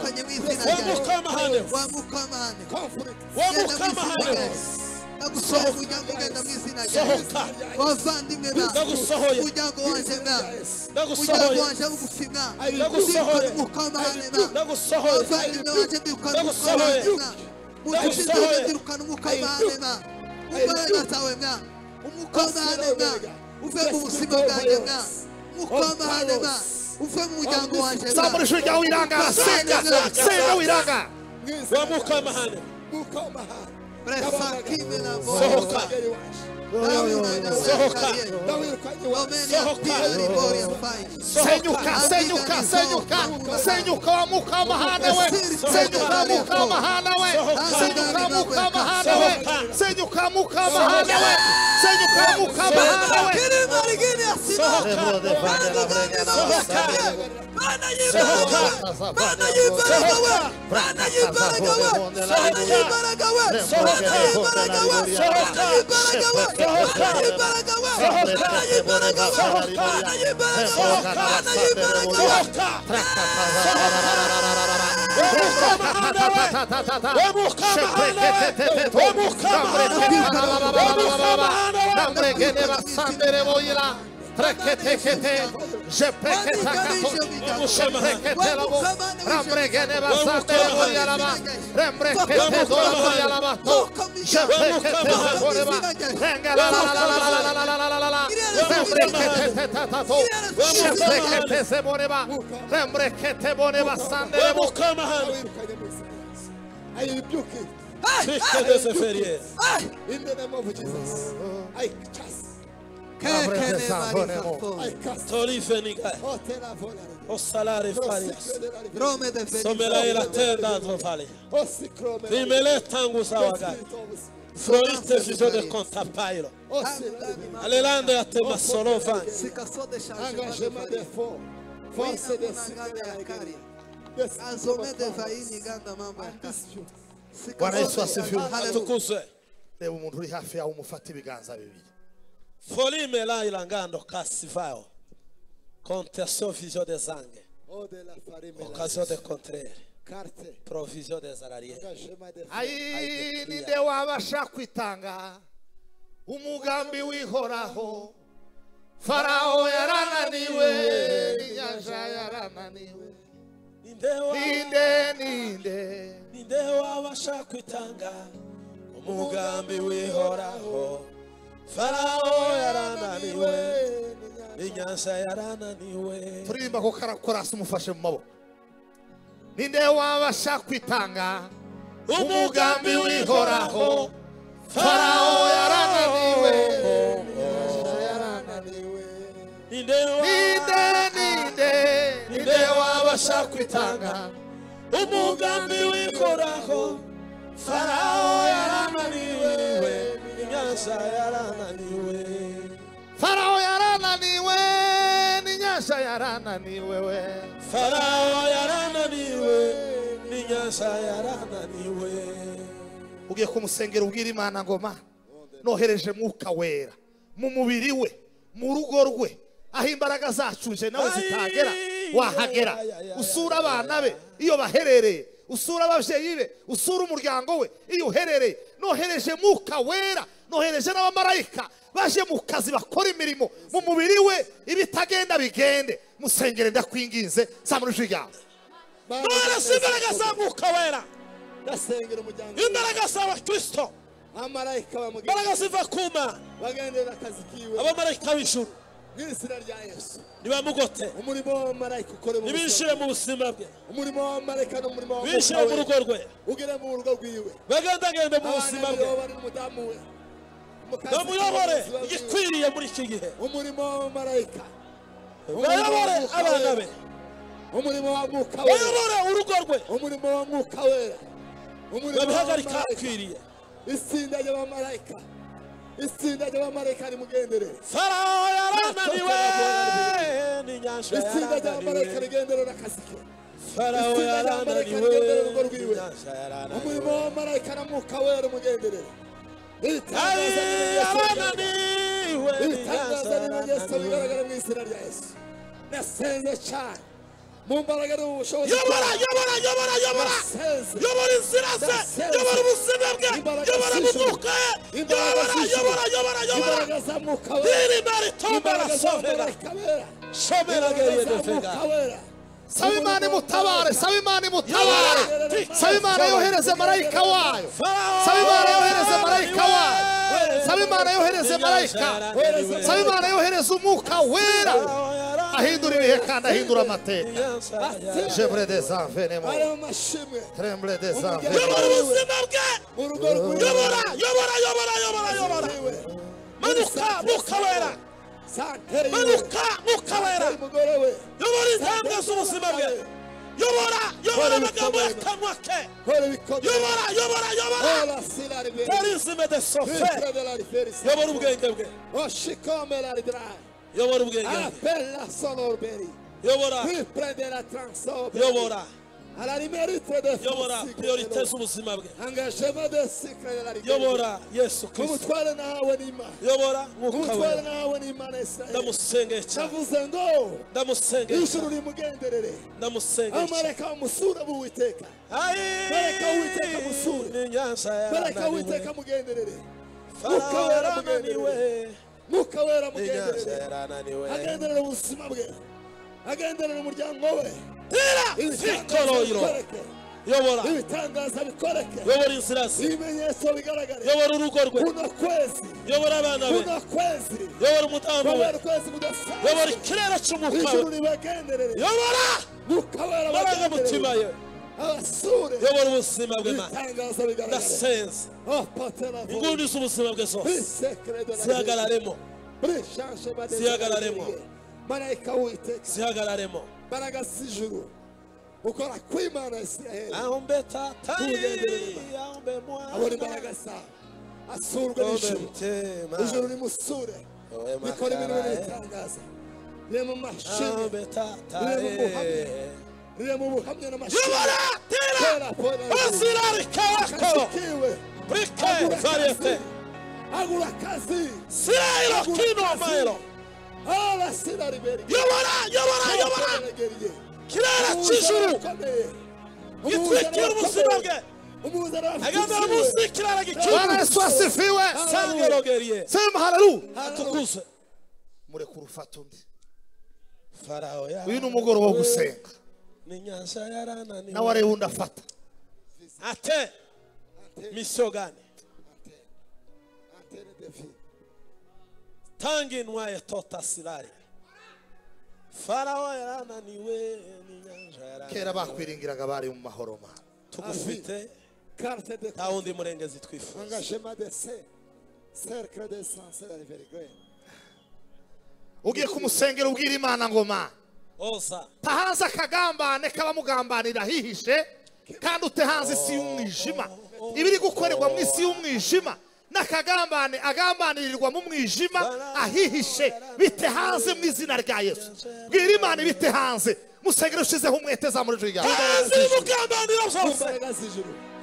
S1: Somebody should go wiranga senga wiranga
S3: wamuka mahane
S1: senyuka wamuka mahane we senyuka muka mahane we senyuka muka mahane we senyuka muka mahane we senyuka muka mahane
S5: I rebuke it. In the name of Jesus. I cast. I cast.
S3: O salare farias. Somela ela tenda vale. Primele tangu sawaga. Froite fizo de contapailo. Alelando ya tema solova.
S5: Engagement de fond. Force de
S1: Bwana Yesu asifiwe.
S3: Tukuzwe.
S1: Leo umuntu uri hafi yawe umufata ibiganza bibiri.
S3: Folime la ilangando casivao. Contention vision des anges. Occasion de contraire. Provision des salariés.
S1: Ai ninde wabasha kwitanga umugambi wihoraho. Farao yarananiwe, inyanja yarananiwe.
S3: Ninde wabasha kwitanga umugambi wihoraho. Farao yarananiwe, inyanja yarananiwe.
S1: Turirimba ko karakorasi umufashe mu maboko. Ninde wabasha kwitanga umugambi wihoraho. Farao yarananiwe, inyanja yarananiwe. Ninde wabasha kwitanga umugambi wihoraho. Farao yarananiwe,
S3: n'inyanja yarananiwe.
S1: Farawo yarananiwe n'inyanja yarananiwe we.
S3: Farawo yarananiwe n'inyanja yarananiwe.
S1: Ugiye kumusengera ubwira Imana ngo Mana nohereje mwuka wera mu mubiri we mu rugo rwe aho imbaraga zacu je nawe zitagera wahagera. Usura abana be iyo baherereye, usura abavyeyi be, usura umuryango we iyo uherereye. Nohereje mwuka wera, nohereje n'abamarayika baje mu kazi bakora imirimo mu mubiri we, ibitagenda bigende. Musengere ndakwinginze samurusha ryawe.
S3: None simbaraga za mwuka wera,
S5: ndasengera umuryango
S3: imbaraga za Kristo,
S5: amarayika bamugenda
S3: imbaraga ziva kuma,
S5: bagendera akazi kiwe
S3: abamarayika b'ijuru
S5: n'izina rya Yesu.
S3: nibamugote,
S5: Umurimo w'amarayika ukore mu
S3: nibishire mu buzima bwe,
S5: umurimo w'amarayika n'umurimo wa
S3: bishire mu rugo rwe,
S5: ugere mu rugo rwiwe.
S3: bagendagende mu buzima bwe,
S5: bari n'umudamu we
S3: bamuyobore igikwiriye muri iki gihe,
S5: umurimo w'amarayika,
S3: bayobore abana be,
S5: umurimo wa mwuka wera,
S3: bayobore urugo rwe,
S5: umurimo wa mwuka wera, umurimo
S3: babihagarika
S5: w'amarayika.
S3: akwiriye.
S5: Itsinda ry'abamarayika, itsinda ry'abamarayika rimugenderere.
S3: Farawo yarananiwe n'inyanja
S5: Itsinda ry'abamarayika
S3: yarananiwe.
S5: rigenderera akazi ke.
S3: Farawo yarananiwe n'inyanja yarananiwe.
S5: Umurimo w'amarayika na mwuka wera umugenderere. Ibitangaza
S3: yarananiwe
S5: ibitangaza
S3: n'inyanja
S5: n'ibimenyetso bigaragara
S3: yarananiwe.
S5: mu izina rya Yesu. Nasenze cyane mu mbaraga n'ubushobozi
S3: Yobora, yobora, yobora, yobora.
S5: Nasenze.
S3: Yobora inzira ze, yobora ubuzima bwe, yobora mu mwuka we, yobora, yobora, yobora, yobora.
S5: imbaraga za mwuka wera,
S3: Diri mari tomba la
S5: imbaraga za
S3: sovera,
S5: marayika wera,
S3: shomera geye
S5: imbaraga za
S3: defega.
S5: mwuka wera.
S1: Saba Imana imutabare, saba Imana imutabare. Saba Imana yohereze marayika wayo. Saba Imana yohereze marayika wayo. Saba Imana yohereze marayika. Saba Imana yohereze umwuka wera. Ahindura ibihe kandi ahindura amateka. Jebre des envenements.
S5: Ayo mashimwe
S1: Tremble des
S3: Yobora
S1: envenements.
S3: ubuzima bwe,
S5: mu rugo rwiwe.
S3: yobora, yobora, yobora, yobora, yobora. Manuka mwuka wera,
S5: Santeri
S3: manuka mwuka wera.
S5: umugore we.
S3: Yobora intambwe z'ubuzima bwe, yobora, yobora amagambo y'akanwa ke,
S5: Kora ibikomeye.
S3: yobora, yobora, yobora.
S5: Ola silari be.
S3: Terizime de sofe,
S5: Filtre de la riferis.
S3: yobora ubwenge bwe,
S5: Oshikome la ridrai.
S3: yobora ubwenge bwe,
S5: Appella sonorberi.
S3: yobora,
S5: Qui prende la transoberi.
S3: yobora,
S5: À la limite de
S3: yobora priorite z'ubuzima bwe,
S5: engagement de secret de la riferis.
S3: yobora Yesu Kristo,
S5: Umutware nawe n'Imana.
S3: yobora mwuka
S5: Umutware
S3: wera.
S5: nawe n'Imana Israel.
S3: Ndamusengeye cyane,
S5: Navuze ngo
S3: ndamusengeye
S5: ijuru
S3: cyane,
S5: rimugenderere.
S3: ndamusengeye cyane.
S5: Amareka bamusura b'Uwiteka.
S3: Ayi,
S5: Bareka Uwiteka musure.
S3: n'inyanja
S5: Bareka
S3: yarananiwe.
S5: Uwiteka mugenderere.
S3: Farawo yarananiwe,
S5: Mwuka wera
S3: n'inyanja
S5: mugenderere.
S3: yarananiwe.
S5: Agenderere ubuzima bwe. Agenderere umuryango we.
S3: Tira
S5: Ibitangaza
S3: fikoroiro,
S5: bikoreke.
S3: yobora,
S5: Ibitangaza bikoreke.
S3: yobora inzira ze,
S5: Ibimenyetso bigaragare.
S3: yobora urugo rwe,
S5: Kuno kwezi.
S3: yobora abana be,
S5: Kuno kwezi.
S3: yobora umudamu we,
S5: Kubera ukwezi kudasanzwe.
S3: yobora ikirere cy'umwuka
S5: Ijuru
S3: we,
S5: ribagenderere.
S3: yobora
S5: Mwuka wera
S3: amarangamutima
S5: bagenderere.
S3: ye,
S5: Abasure.
S3: yobora ubuzima bwe Mana.
S5: Ibitangaza bigaragare.
S3: Ndasenze
S5: Oh, patela vo.
S3: inguni z'ubuzima bwe zose
S5: Bisekre de la
S3: zihagararemo,
S5: Brishanshe badeze.
S3: Zihagararemo.
S5: Marayika w'Uwiteka.
S3: zihagararemo.
S5: Imbaraga z'ijuru. Ukora kw'Imana ya Isiraheli.
S3: Aombe tata,
S5: Tugenderere.
S3: aombe mwana,
S5: Abona imbaraga zawe. Asurwe
S3: aombe
S5: n'ijuru.
S3: mtema,
S5: Ijuru rimusure.
S3: owe
S5: Bikora ibintu
S3: makara,
S5: n'ibitangaza. Rire mu mashini.
S3: aombe tata,
S5: Rire mu buhamya n'amashini.
S3: yobora, tira,
S5: Tera pona.
S3: osirari kawako,
S5: Kashikiwe.
S3: brike, variete,
S5: Agura akazi.
S3: sirairo kino mairo,
S5: Ala sirari beri.
S3: yobora, yobora, yobora, kirere cy'ijuru, gitwikira ubuzima bwe, agendera munsi y'ikirere
S1: Bwana
S3: gikiza,
S1: Yesu asifiwe.
S3: sangerogeriye,
S1: Sema haleluya.
S3: atukuze.
S1: Mureke urufata undi.
S3: Farawo
S1: Uyu ni umugoroba wo gusenga.
S3: n'inyanja yarananiwe.
S1: Nawe areba undi afata.
S3: Ate misiyo gani? Tangi nwaye tota silari. Farawo yarananiwe n'inyanja yarananiwe.
S1: Kera bakwiringiraga bari mu mahoro ma.
S3: Tugufite
S5: Carte de
S3: nta wundi murengezi twifuza.
S5: engagement de cercle de sens de la vérité.
S1: Ugiye kumusengera ubwira Imana ngo ma.
S3: Oza
S1: Tahanze akagambane kabamugambanira hihishe kandi ute hanze isi y'umwijima. Ibiri gukorerwa mu isi y'umwijima n'akagambane agambanirirwa mu mwijima ahihishe bite hanze mu izina rya Yesu. Bwira Imana bite hanze. Musengere ushizeho umwete za muri jwi yawe.
S3: hanze y'umugambanira byose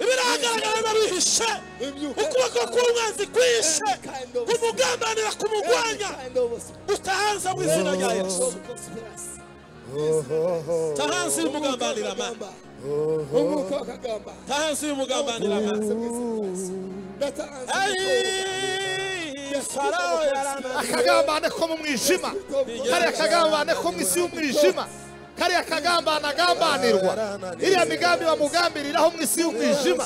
S3: ibiragaragara bihishe ukuboko k'umwanzi kwishe umugambanira kumugwanya utahanze mu izina rya Yesu. tahanze y'umugambanira mama tahanze y'umugambanira mama
S1: akagambane ko mu mwijima kariya akagambane ko mu isi y'umwijima kariya akagambane agambanirwa iriya migambi bamugambiriraho mu isi y'umwijima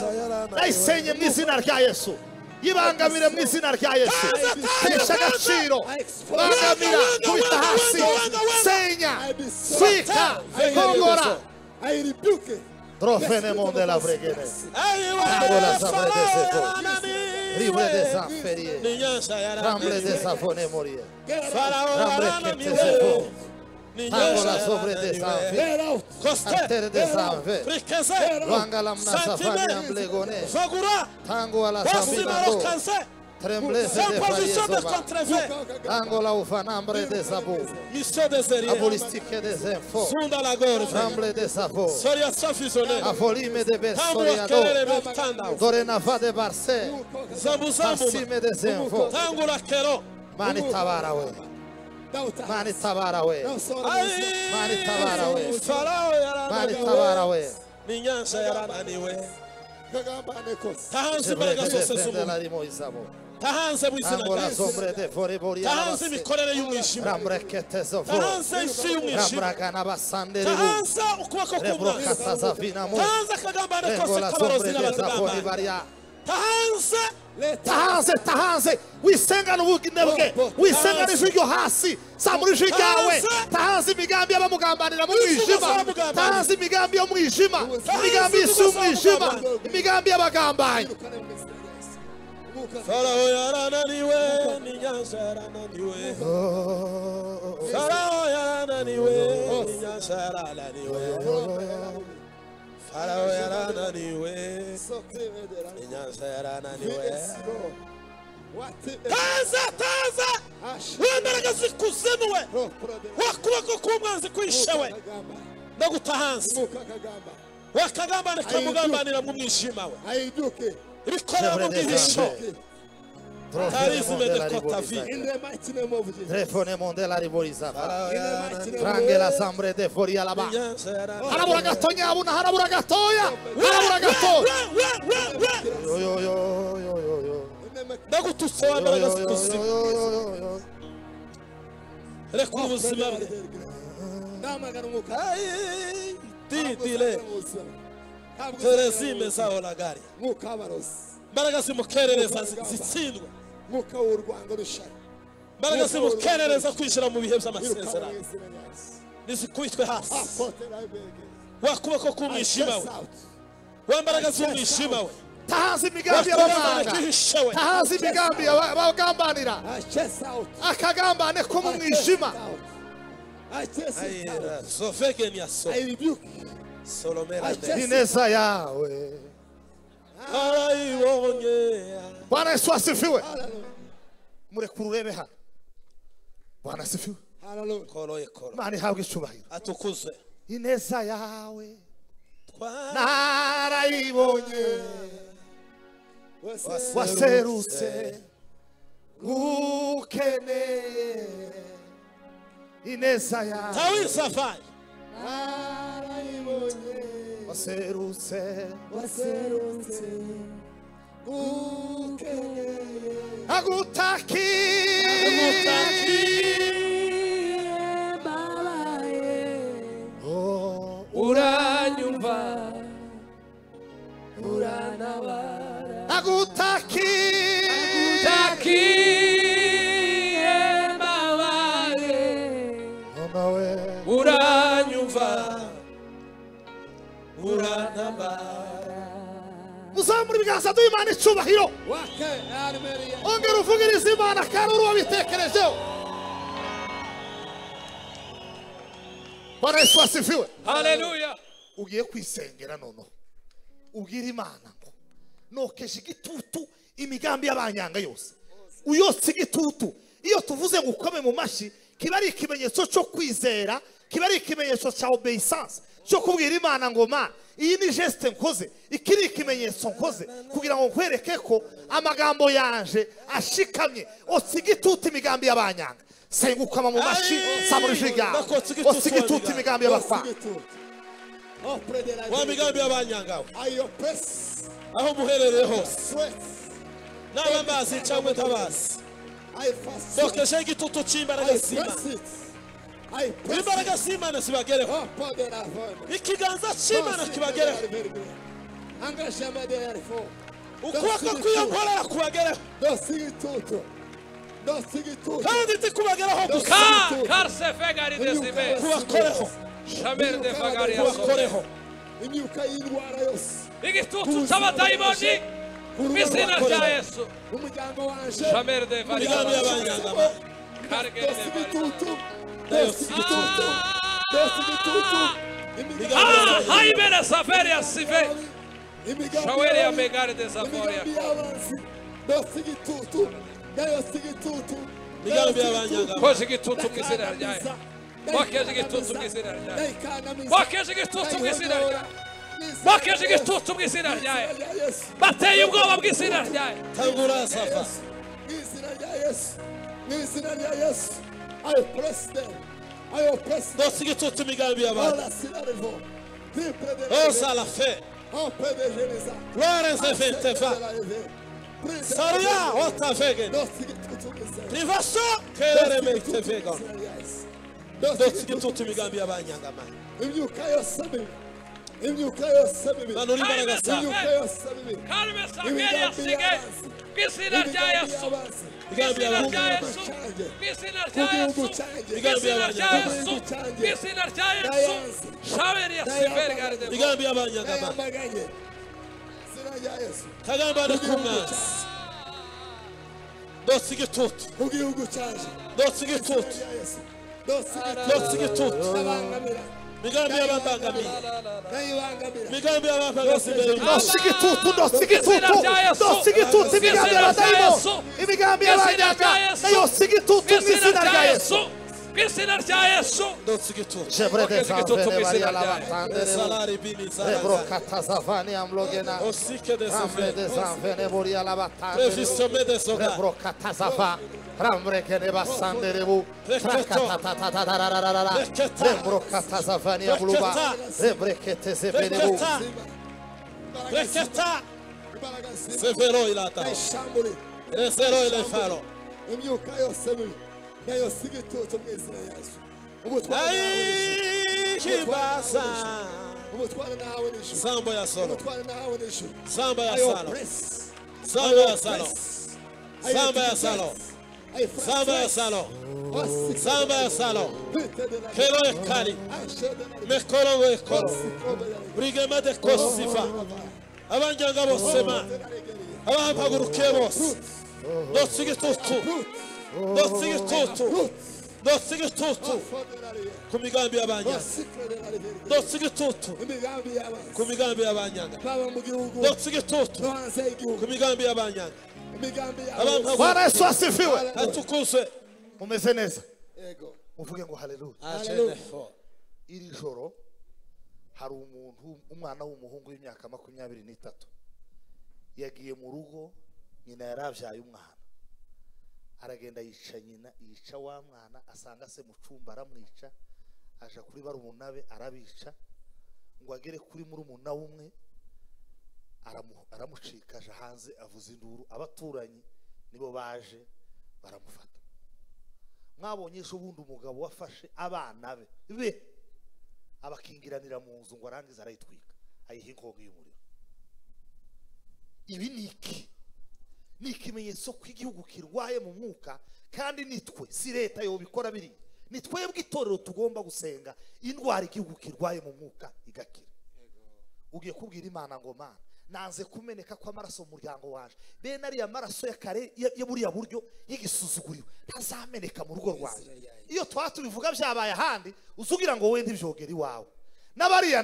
S1: nayisenye mu izina rya Yesu. Yibangamire mu izina rya Yesu. Tesha agaciro bangamira kubita hasi senya swika kongora Trofene monde la vregene Angola sabre de sefo libre des inférieurs tremble des afone morir tremble que sefo Angola sobre des inférieurs Artere des inférieurs Wangala mnasafani amblegone Tango ala sabinando Tremble se de Angola ufanambre des abou Abolistique des infos Tremble des avos Afolime de bersoriado Dorenava de Barcé Parsime des infos Mani tabarawe Mani tabarawe Mani tabarawe Mani tabarawe
S3: Ninyanza yarananiwe tahanze imbaraga zose z'umuntu tahanze mu izina rya Yesu tahanze imikorere y'umwijima tahanze isi y'umwijima tahanze ukuboko k'umwanzi tahanze akagambane kose k'abarozi n'abagambane
S1: tahanze wisengana ubunebwe wisengana ijwi ryo hasi samura ijwi ryawe tahanze imigambi y'abamugambanira mu mwijima tahanze imigambi yo mwijima imigambi y'isi y'umwijima imigambi y'abagambanyi
S3: Farawo yarananiwe n'inyanza yarananiwe Farawo yarananiwe n'inyanza yarananiwe Farawo yarananiwe n'inyanza yarananiwe taza w'imbaraga zikuzimuwe wakuboko k'umwanzi kwishewe ndagutahanze wakagambane kamugambanira mu mwijima we ibikorera mu bwihisho tarizime de kotavi
S1: Telefone monde la riboriza Trange la sambre de foria la ba Harabura gatonya abuna harabura gatoya harabura gatoya yo
S3: ndagututse w'imbaraga zikuzimu reka ubuzima bwe ndamagana umwuka didile Terezime zaho lagari mbaraga zimukerereza zitsindwa mbaraga zimukerereza kwinjira mu bihe by'amasezerano nizikubitwe hasi wakuboko k'umwijima we wambaraga z'umwijima we
S1: tahanze imigambi y'abamanga tahanze imigambi y'abagambanira akagambane ko mu mwijima ineza yawe Bwana Yesu asifiwe. Murekure urebe hano. Bwana asifiwe. Imana ihabwe icyubahiro.
S3: Atukuzwe.
S1: Ineza yawe narayibonye waserutse ukeneye ineza yawe
S3: tawi safari
S1: waserutse agutaki
S4: uranyumva uranabara
S1: agutaki
S3: uranyumva uranabara
S1: muzamura ibiganza by'Imana icyubahiro ongera uvugirize Imana kandi uri wabitekerejeho. Bwana Yesu asifiwe.
S3: Haleluya.
S1: Ugiye kwisengera noneho ubwira Imana ngo nokeje igitutu imigambi y'abanyanga yose uyotse igitutu iyo tuvuze ngo ukome mu mashi kiba ari ikimenyetso cyo kwizera kiba ari ikimenyetso cya obeissance cyo kubwira Imana ngo Mana iyi ni geste nkoze iki ni ikimenyetso nkoze kugira ngo nkwereke ko amagambo yanje ashikamye otse igitutu imigambi y'abanyanga senga ukama mu mashi samurijiga otse igitutu imigambi y'abafa
S3: wa migambi y'abanyanga
S5: I oppress,
S3: aho muherereye hose
S5: sweat,
S3: n'abamazi cyangwa tabasi
S5: I fast,
S3: dokeje igitutu cy'imbaraga
S5: I
S3: z'Imana
S5: press it, I press
S3: imbaraga
S5: it.
S3: z'Imana zibagereho
S5: Upon the ravine.
S3: ikiganza cy'Imana kibagereho ukuboko kw'iyo nkorera kubagereho kandi ntikubageraho gusa
S6: Karse fegari desibe.
S3: kubakoreho
S6: Shamer de fagari
S3: kubakoreho
S5: imyuka y'indwara yose
S6: Igitutu cy'abadayimoni. Bizina rya Yesu.
S5: umuryango wanje
S6: Shamer de
S3: imigambi
S6: fagari.
S3: y'abanyanga
S6: Karge
S5: dose
S6: de
S5: igitutu
S3: Dose
S5: dose igitutu dose igitutu
S6: Ah, haibere safari ya sive.
S5: imigambi
S6: Shaweri ya
S5: y'abanzi,
S6: megari de saforia.
S5: imigambi y'abanzi dose igitutu dose igitutu
S3: imigambi y'abanyanga
S6: Koje igitutu mu izina rya Yesu. Bakeje igitutu mu izina rya Yesu. Bakeje igitutu mu izina rya Yesu. Bakeje igitutu mu izina rya Yesu. Bateye ubwoba bw'izina rya Yesu.
S3: tangura safa
S5: N'izina rya Yesu, n'izina rya Yesu, I oppress them, I oppress them.
S3: dose igitutu imigambi y'abantu
S5: Ola sinarivo, triple de
S3: osa la fe
S5: Ampe de Genesa,
S3: Lorenzo Fenteva Saria Ota Vegen Privaso Kelere Mente Vegan dose igitutu imigambi y'abanyanga man
S5: imyuka yose mibi, imyuka yose mibi,
S3: manuri imbaraga zawe
S5: imyuka yose mibi,
S6: Kalme safari ya sige. Bizina rya Yesu.
S3: imigambi
S6: Bizina rya
S3: y'abanyanga
S6: Yesu. Bizina rya
S5: kugihugu
S6: Yesu.
S5: cyanjye,
S6: Bizina rya Yesu. Bizina rya Yesu. Shaweri ya siferi gari de.
S3: imigambi y'abanyanga man
S5: ndayamaganye, izina rya Yesu,
S3: kagamba ari kumwanzi dose igitutu
S5: kugihugu cyanjye,
S3: dose igitutu
S5: izina rya Yesu, dose
S3: dose igitutu
S5: ndabangamira,
S3: imigambi y'abambangamiye
S5: ndayibangamira,
S3: imigambi y'abambangamiye imbere y'Imana
S1: dose igitutu dose igitutu dose igitutu imigambi y'abadayimo imigambi y'abanyanga yose igitutu mu izina rya Yesu
S6: Bizina rya Yesu.
S3: dose igitutu
S1: Jebre de Zanvene Maria la Batandere
S3: salari bini
S1: Rebro
S3: zaraza
S1: Katazavani Amlogena
S3: osike de
S1: Ramre de
S3: sefe
S1: Zanvene Moria la Batandere
S3: prefistome de soga
S1: Rebro Katazava Ramre Kene Basandere Bu Trakatatatatatarararara Rebro Katazavani Amluba Rebre Kete Zevene Bu
S3: reketa reketa
S5: imbaraga z'Imana,
S3: severo ilata
S5: ndayishambure,
S3: resero ile faro
S5: imyuka yose mibi, nayo si igitutu mu izina rya Yesu. Ubutware nawe
S3: ai kibasa
S5: ubutware nawe n'ijuru,
S3: sambo ya solo
S5: ubutware nawe n'ijuru.
S3: samba ya
S5: I
S3: salo
S5: oppress,
S3: samba ya salo samba ya salo
S5: I
S3: samba ya salo samba ya salo
S5: frustrate,
S3: kero ekali mekoro wekoro brigema de kosifa abanjanga bose ma abahagurukiye bose dose igitutu dose igitutu dose igitutu ku migambi y'abanyanga dose igitutu
S5: imigambi y'abanzi,
S3: ku migambi y'abanyanga
S5: baba mu gihugu
S3: dose igitutu
S5: no hanze y'igihugu,
S3: ku migambi y'abanyanga
S5: imigambi
S3: abantu
S5: y'abanzi.
S1: Bwana Yesu asifiwe
S3: atukuzwe
S1: mumeze neza
S5: Yego.
S1: muvuge ngo haleluya
S3: ajenefo
S1: iri joro hari umuntu umwana w'umuhungu w'imyaka 23 yagiye mu rugo nyina yaravyaye umwana aragenda yica nyina yica wa mwana asanga se mu cumba aramwica aja kuri barumunabe arabica ngo agere kuri murumuna umwe aramucika aje hanze avuza induru abaturanyi nibo baje baramufata mwabonye ejo bundi umugabo wafashe abana be abakingiranira mu nzu ngo arangiza arayitwika ayiha inkongi y'umuriro ibi ni ikimenyetso ko igihugu kirwaye mu mwuka kandi nitwe si leta yo bikora biri nitwebwe itorero tugomba gusenga indwara igihugu kirwaye mu mwuka igakira ugiye kubwira Imana ngo Mana nanze kumeneka kwa maraso mu muryango waje bene ari amaraso ya kare ya buriya buryo y'igisuzuguriro ntazameneka mu rugo rwaje iyo twatubivuga byabaye ahandi uzugira ngo wende ibyogeri wawe n'abariya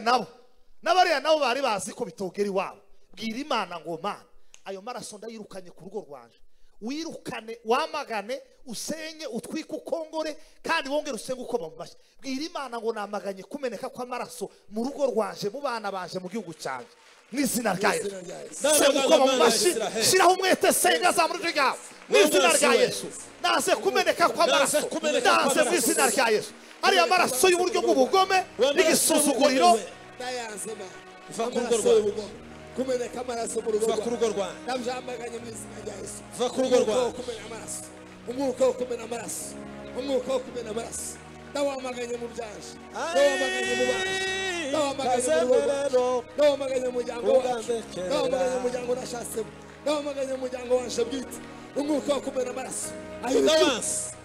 S1: nabo bari bazi ko bitogeri wawe bwira Imana ngo Mana ayo maraso ndayirukanye ku rugo rwanje. Wirukane wamagane usenye utwike ukongore kandi wongere usenge ukoma mu mashyi. Bwira Imana ngo namaganye kumeneka kw'amaraso mu rugo rwanje mu bana banje mu gihugu cyanjye n'izina rya Yesu. Senga ukoma mu mashyi shiraho umwete senga za muri ryawe n'izina rya Yesu. Naze kumeneka kw'amaraso naze mu izina rya Yesu. Ari amaraso y'uburyo bw'ubugome n'igisuzuguriro
S3: va ku rugo rwawe
S5: kumeneka amaraso mu rugo
S3: va ku rugo rwawe
S5: ndabyamaganye mu izina rya Yesu.
S3: va ku rugo rwawe
S5: umwuka wo kumena amaraso umwuka wo kumena amaraso ndawamaganye mu byanje ndawamaganye mu banje ndawamaganye mu rugo ndawamaganye mu muryango wacu ndawamaganye mu muryango nashatsemo ndawamaganye mu muryango wanje bwite umwuka wo kumena amaraso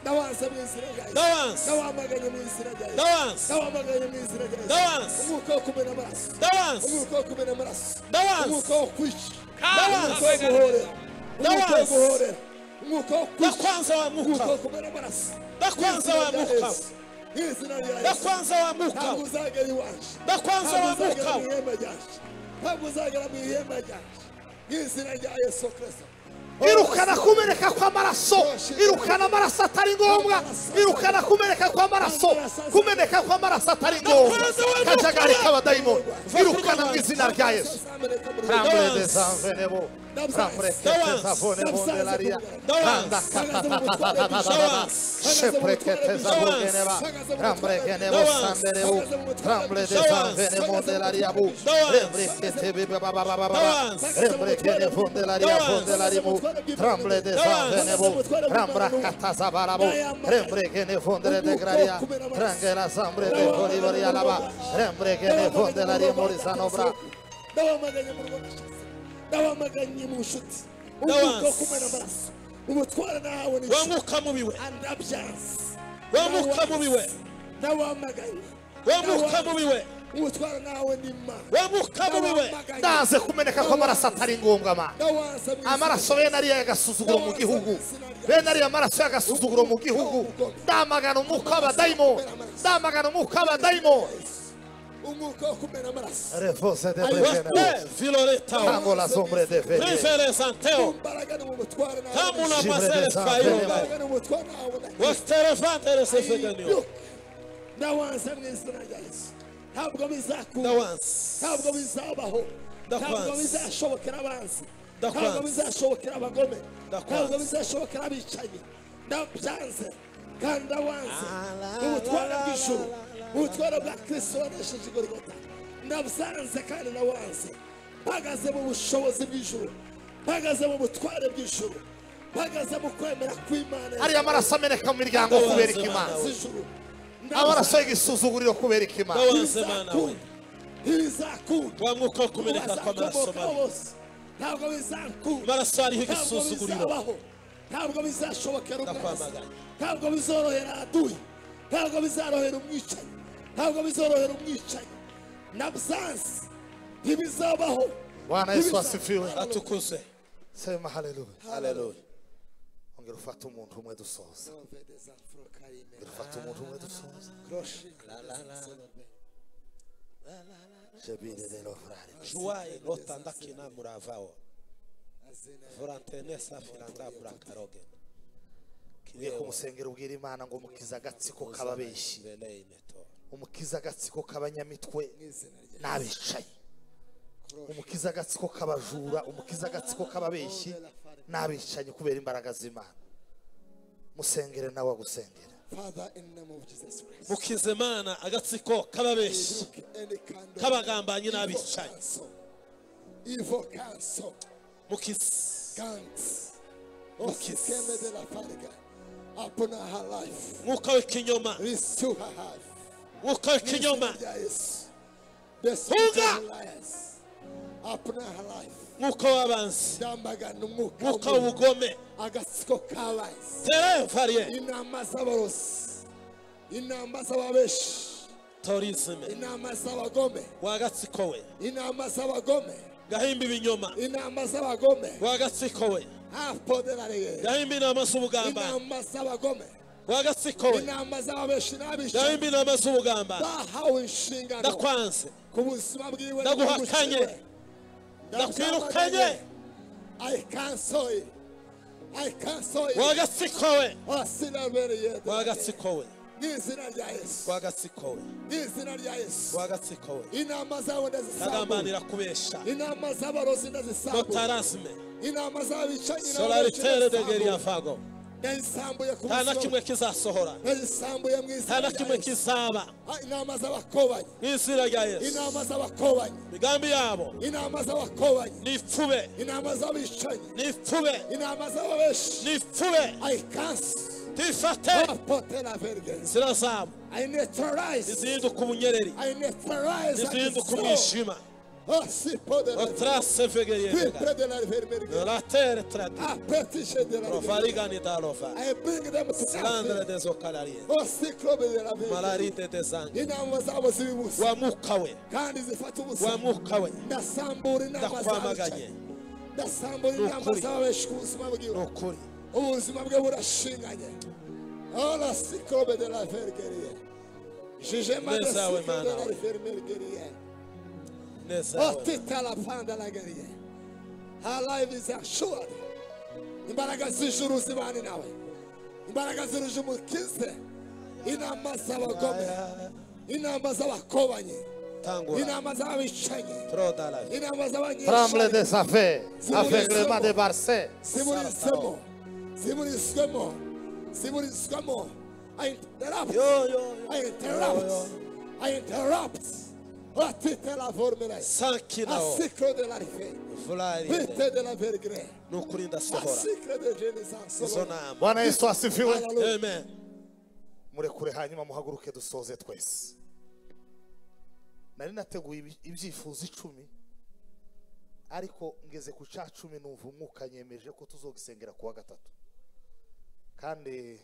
S5: ndawanse mu izina rya Yesu ndawamaganye mu izina rya Yesu ndawamaganye mu izina rya Yesu umwuka wo kumena amaraso umwuka wo kumena amaraso umwuka wo kwica umwuka wo guhorera umwuka wo guhorera umwuka wo
S3: ndakwanza wa
S5: umwuka
S3: muka
S5: wo kumena amaraso
S3: ndakwanza wa muka
S5: izina rya Yesu
S3: ndakwanza wa muka
S5: ntabwo uzagera iwanje
S3: ndakwanza wa muka
S5: ntabwo uzagera mu ihemba ryanjye izina rya Yesu Kristo.
S1: irukana kumeneka kw'amaraso irukana amaraso atari ngombwa irukana kumeneka kw'amaraso atari ngombwa kajagari k'abadayimoni irukana mu izina rya Yesu. Rambre des envenebo rambre keteza vonebo de la ria randa katatatatatatata shepre keteza voneba rambre genebo sanderebo rambre des envenebo de la ria bu rambre ketebe bababababa rambre genebo de la ria Tremble des envenebo, rambra catazabarabo, rembregene fondere de graria, trangela sambre de Bolivaria lava, rembregene fondere di Morizanobra.
S5: ndawamaganye mu nshuti umwuka wo kumena amaraso umutwara nawe
S3: wa muka mubiwe
S5: andabyanze
S3: wa muka mubiwe
S5: ndawamaganye
S3: wa muka mubiwe
S5: umutwara nawe n'Imana
S3: wa muka mubiwe
S1: Ndaze kumeneka kw'amaraso atari ngombwa ma. Amaraso bene ari yagasuzuguro mu gihugu. Bene ari amaraso yagasuzuguro mu gihugu. Ndamagana umwuka w'abadayimoni. Ndamagana umwuka w'abadayimoni.
S5: umwuka wo kumena amaraso
S1: Refose de brevene.
S3: viloreta
S1: Tango la sombre de vene.
S3: rivere santeo
S5: imbaraga n'umutwara nawe
S3: kamuna
S1: Shivre
S3: masere
S1: des
S3: fayo
S5: imbaraga n'umutwara nawe
S3: wasterefante sefeganio
S5: ndawanze mu izina rya Yesu ntabwo bizakunda
S3: ndawanze
S5: ntabwo bizabaho ntabwo
S3: Ndakwanze.
S5: bizashobokera abanzi ntabwo
S3: Ndakwanze.
S5: bizashobokera abagome
S3: Ndakwanze.
S5: ntabwo bizashobokera abicanyi ndabyanze kandi ndawanze ubutware bw'ijuru ubutware bwa Kristo wanesheje Golgotha ndabyanze kandi ndawanze mpagaze mu bushobozi bw'ijuru mpagaze mu butware bw'ijuru mpagaze mu kwemera kw'Imana
S1: Ari amaraso ameneka mu miryango kubera ikimana.
S5: z'ijuru
S1: Amaraso y'igisuzuguriro kubera ikimana.
S3: ndawanze mana we
S5: ntibizakunda
S3: wa muka wo kumeneka kw'amaraso mabi
S5: ntabwo bizakunda
S3: amaraso hariho
S5: ntabwo
S3: igisuzuguriro
S5: bizabaho ntabwo bizashobokera umwanzi
S3: ndakwamagana
S5: ntabwo bizorohera aduyi ntabwo bizorohera umwicanyi ntabwo bizorohera umwicanyi nabyanze ntibizabaho
S1: Bwana Yesu asifiwe.
S3: atukuze
S1: Sema haleluya.
S3: haleluya
S1: Ongera ufate umuntu umwe dusoza. Ongera ufate umuntu umwe dusoza. Jebile de lo frari.
S3: juwaye lotandakina muravao vorantenesa filanda brakaroge
S1: Ugiye kumusengera ubwira Imana ngo mukiza agatsiko k'ababeshi.
S3: veleineto
S1: Umukiza agatsiko k'abanyamitwe n'abicaye. Umukiza agatsiko k'abajura, umukiza agatsiko k'ababeshi n'abicanyi kubera imbaraga z'Imana. Musengere nawe agusengera.
S5: Father, in the name of Jesus Christ,
S3: mukize mana agatsiko k'ababeshi
S5: any kind of
S3: k'abagambanyi n'abicanyi
S5: counsel, evil counsel,
S3: mukize
S5: gangs,
S3: Mukize.
S5: Osikeme de la Fariga, upon her life,
S3: mwuka w'ikinyoma
S5: restore her life.
S3: mwuka w'ikinyoma
S5: Yes, the spirit
S3: Huga.
S5: of liars, upon her life.
S3: mwuka w'abanzi
S5: Ndamagana
S3: mwuka
S5: umwuka
S3: w'ubugome
S5: agatsiko k'abanzi,
S3: terevariye
S5: inama z'abarozi, inama z'ababeshi,
S3: torizime
S5: inama z'abagome,
S3: wagatsiko we
S5: inama z'abagome,
S3: gahimba ibinyoma
S5: inama z'abagome,
S3: wagatsiko we
S5: apoderariye,
S3: gahimba inama z'ubugambanyi
S5: inama z'abagome,
S3: wagatsiko we
S5: inama z'ababeshi n'abicanyi
S3: gahimba inama z'ubugambanyi
S5: bahawe inshingano
S3: ndakwanze
S5: ku buzima bwiwe
S3: ndaguhakanye ndakwirukanye
S5: I cancel it. I cancel it.
S3: wagatsikowe
S5: Asinabereye.
S3: wagatsikowe
S5: N'izina rya Yesu.
S3: wagatsikowe
S5: N'izina rya Yesu.
S3: wagatsikowe
S5: Inama zawe ndazisambuye.
S3: tagambanira kubesha
S5: Inama z'abarozi ndazisambuye.
S3: notarazme
S5: Inama z'abicanyi
S3: solaritere de geria fago
S5: ndazisambuye ku
S3: nta na
S5: musozi.
S3: kimwe kizasohora
S5: ndazisambuye mu
S3: nta
S5: izina
S3: na
S5: rya
S3: kimwe
S5: Yesu.
S3: kizaba
S5: Inama z'abakobanyi.
S3: mu izina rya Yesu
S5: Inama z'abakobanyi.
S3: migambi yabo
S5: Inama z'abakobanyi.
S3: nipfube
S5: Inama z'abicanyi.
S3: nipfube
S5: Inama z'ababeshi.
S3: nipfube
S5: I cancel.
S3: tifate
S5: Apote la verge.
S3: inzira zabo
S5: I neutralize.
S3: izinduka ubunyereri
S5: I neutralize.
S3: izinduka umwijima
S5: Oh, si po de la
S3: otrase vegeriye
S5: Près de la verge.
S3: la terre trade
S5: Apetiche de la verge.
S3: profarigani dalofa
S5: I bring them to
S3: slandre
S5: death.
S3: des ocalarie
S5: Oh, si club de la verge.
S3: malarite des anges
S5: Inama zabo z'ibibusa.
S3: wamukawe
S5: Kandi zifata ubusa.
S3: wamukawe
S5: Ndasambura inama
S3: ndakwamaganye
S5: z'abicanyi. Ndasambura inama
S3: Nukuri.
S5: z'ababeshi ku buzima bwiwe.
S3: nukuri
S5: Ubuzima bwe burashinganye. Oh, la si club de la verge. Jugement de
S3: Neza we
S5: cycle de
S3: mana
S5: la
S3: we.
S5: verge.
S3: neza
S5: Oh,
S3: we
S5: tita la panda la guerrier. Her life is assured. Imbaraga z'ijuru zibane nawe. Imbaraga z'ijuru mukize. Inama z'abagome. Inama z'abakobanyi.
S3: tangura
S5: Inama z'abicanyi.
S3: troda la
S5: Inama
S1: Tremble
S5: z'abanyeshuri.
S1: des affaires. Aveuglement de Barcé.
S5: Ziburizwemo. Ziburizwemo. Ziburizwemo. I interrupt.
S3: yo yo
S5: I interrupt. I interrupt. Oh, tita la formule.
S3: sankinawo
S5: Asikro de la rife.
S3: vularide
S5: Pete de la vergre.
S3: nukuri ndasohora
S5: Asikro de Genesis.
S3: izo nama
S1: Bwana Yesu asifiwe.
S5: Hallelujah.
S3: amen
S1: Murekure hanyuma muhaguruke dusoze twese. Nari nateguye ibyifuzo 10 ariko ngeze ku ca 10 numva umwuka nyemeje ko tuzogisengera kuwa gatatu. Kandi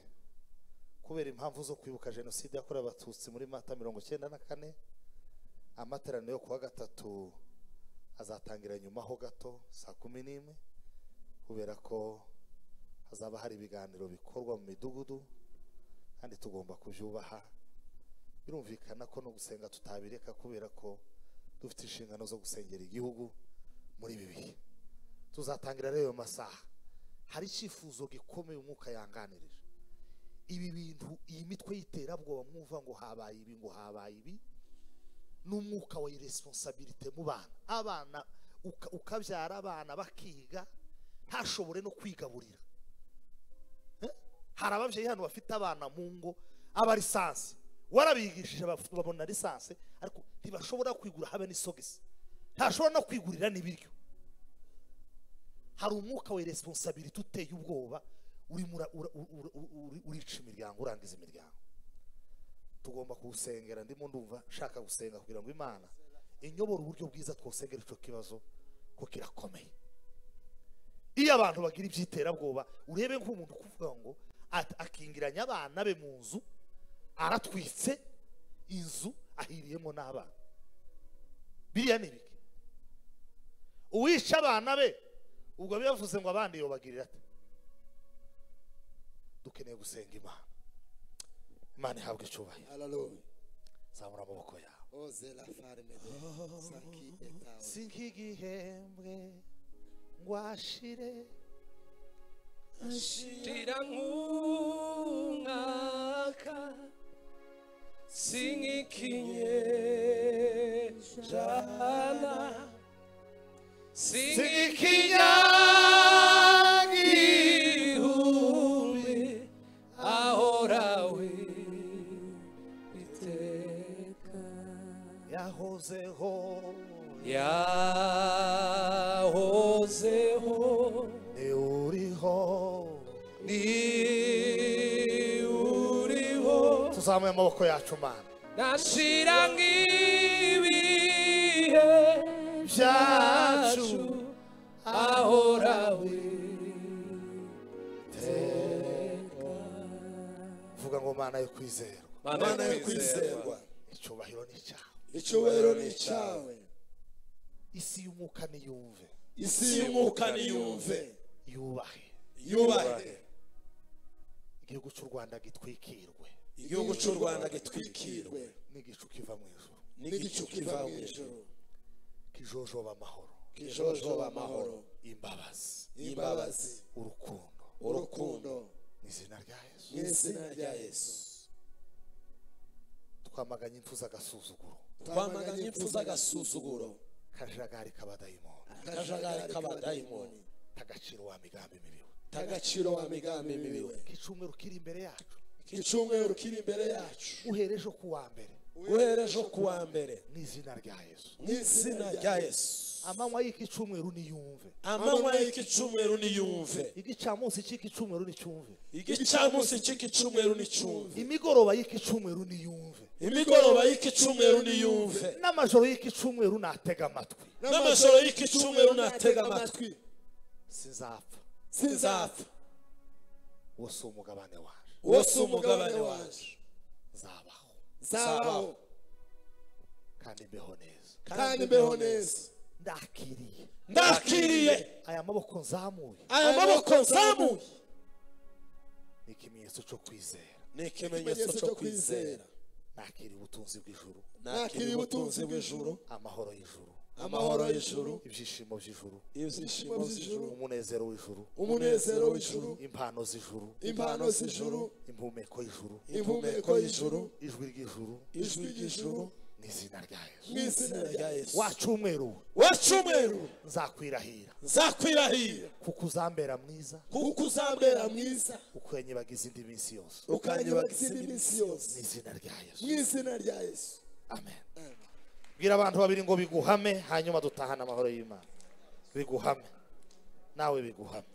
S1: kubera impamvu zo kwibuka jenoside yakorewe abatutsi muri Mata 1994 amateraniro yo kuwa gatatu azatangira nyuma ho gato saa 11 kubera ko hazaba hari ibiganiro bikorwa mu midugudu kandi tugomba kubyubaha. Birumvikana ko no gusenga tutabireka kubera ko dufite inshingano zo gusengera igihugu muri ibi bihe. Tuzatangira rero masaha. Hari icyifuzo gikomeye umwuka yanganirije. Ibi bintu iyi mitwe y'iterabwoba mwumva ngo habaye ibi ngo habaye ibi n'umwuka wa irresponsibility mu bana. Abana ukabyara abana bakiga ntashobore no kwigaburira. Hari ababyeyi hano bafite abana mu ngo aba lisansi warabigishije babona lisansi ariko ntibashobora kwigura habe n'isogisi ntashobora no kwigurira n'ibiryo. Hari umwuka wa irresponsibility uteye ubwoba urica imiryango urangiza imiryango. Tugomba kuwusengera. Ndimo ndumva nshaka gusenga kugira ngo Imana inyobora uburyo bwiza twosengera ico kibazo ko kirakomeye. Iyo abantu bagira ibyiterabwoba urebe nk'umuntu kuvuga ngo akingiranya abana be mu nzu aratwitse inzu ahiriyemo n'abana. Biriya ni biki? Uwica abana be ubwo bivuze ngo abandi yobagirira ate? Dukeneye gusenga Imana. Imana ihabwe icyubahiro.
S5: Hallelujah.
S1: Zamura amaboko yawe.
S5: Oze la farme de Saki etao.
S1: Sinkigihembwe ngwashire
S6: Shira nk'umwaka singikinyejana singikinyagihumbi ahorawe iteka
S1: yahozeho
S6: yahozeho
S1: ni uriho
S6: ni uriho
S1: tuzamuye amaboko yacu Mana
S6: nashira nk'ibihe byacu ahorawe
S1: vuga ngo Mana yo kwizerwa.
S5: Mana yo kwizerwa.
S1: Icyubahiro ni cyawe.
S5: Icyubahiro ni cyawe.
S1: Isi y'umwuka niyumve.
S5: Isi y'umwuka niyumve.
S1: Yubahe. Igihugu cy'u Rwanda gitwikirwe.
S3: igihugu cy'u Rwanda gitwikirwe
S1: N'igicu kiva mu ijuru.
S3: n'igicu kiva mu ijuru
S1: Kijojoba amahoro.
S3: kijojoba amahoro
S1: imbabazi
S5: imbabazi
S3: urukundo
S1: mu izina rya Yesu
S5: mu izina rya Yesu
S1: twamaganye impfu z'agasuzuguro
S3: twamaganye impfu z'agasuzuguro
S1: kajagari k'abadayimoni
S3: akajagari k'abadayimoni
S1: tagaciro wa migambi mibiwe
S3: tagaciro wa migambi mibiwe
S1: kicumweru kiri imbere yacu
S3: kicumweru kiri imbere yacu
S1: uhereje kuwa mbere
S3: uhereje kuwa mbere
S1: mu izina rya Yesu
S3: mu izina rya Yesu
S1: amanywa y'ikicumweru niyumve
S3: amanywa y'ikicumweru niyumve
S1: igicamunsi cy'ikicumweru nicyumve
S3: igicamunsi cy'ikicumweru nicyumve
S1: imigoroba y'ikicumweru niyumve
S3: imigoroba y'ikicumweru niyumve
S1: n'amajoro y'ikicumweru natega amatwi
S3: n'amajoro y'ikicumweru natega amatwi
S1: sinzapfa wose umugabane waje
S3: wose umugabane waje
S1: zabaho kandi mbeho neza ndakiriye aya maboko nzamuye ni ikimenyetso cyo kwizera nakiriye ubutunzi bw'ijuru amahoro y'ijuru ibyishimo by'ijuru umunezero w'ijuru impano z'ijuru impumeko y'ijuru ijwi ry'ijuru mu izina rya Yesu wacumweru nzakwirahira kuko uzambera mwiza ukanyibagiza indi minsi yose mu izina rya Yesu amen. Bwira abantu babiri ngo biguhame hanyuma dutahana amahoro y'Imana. Biguhame nawe biguhame.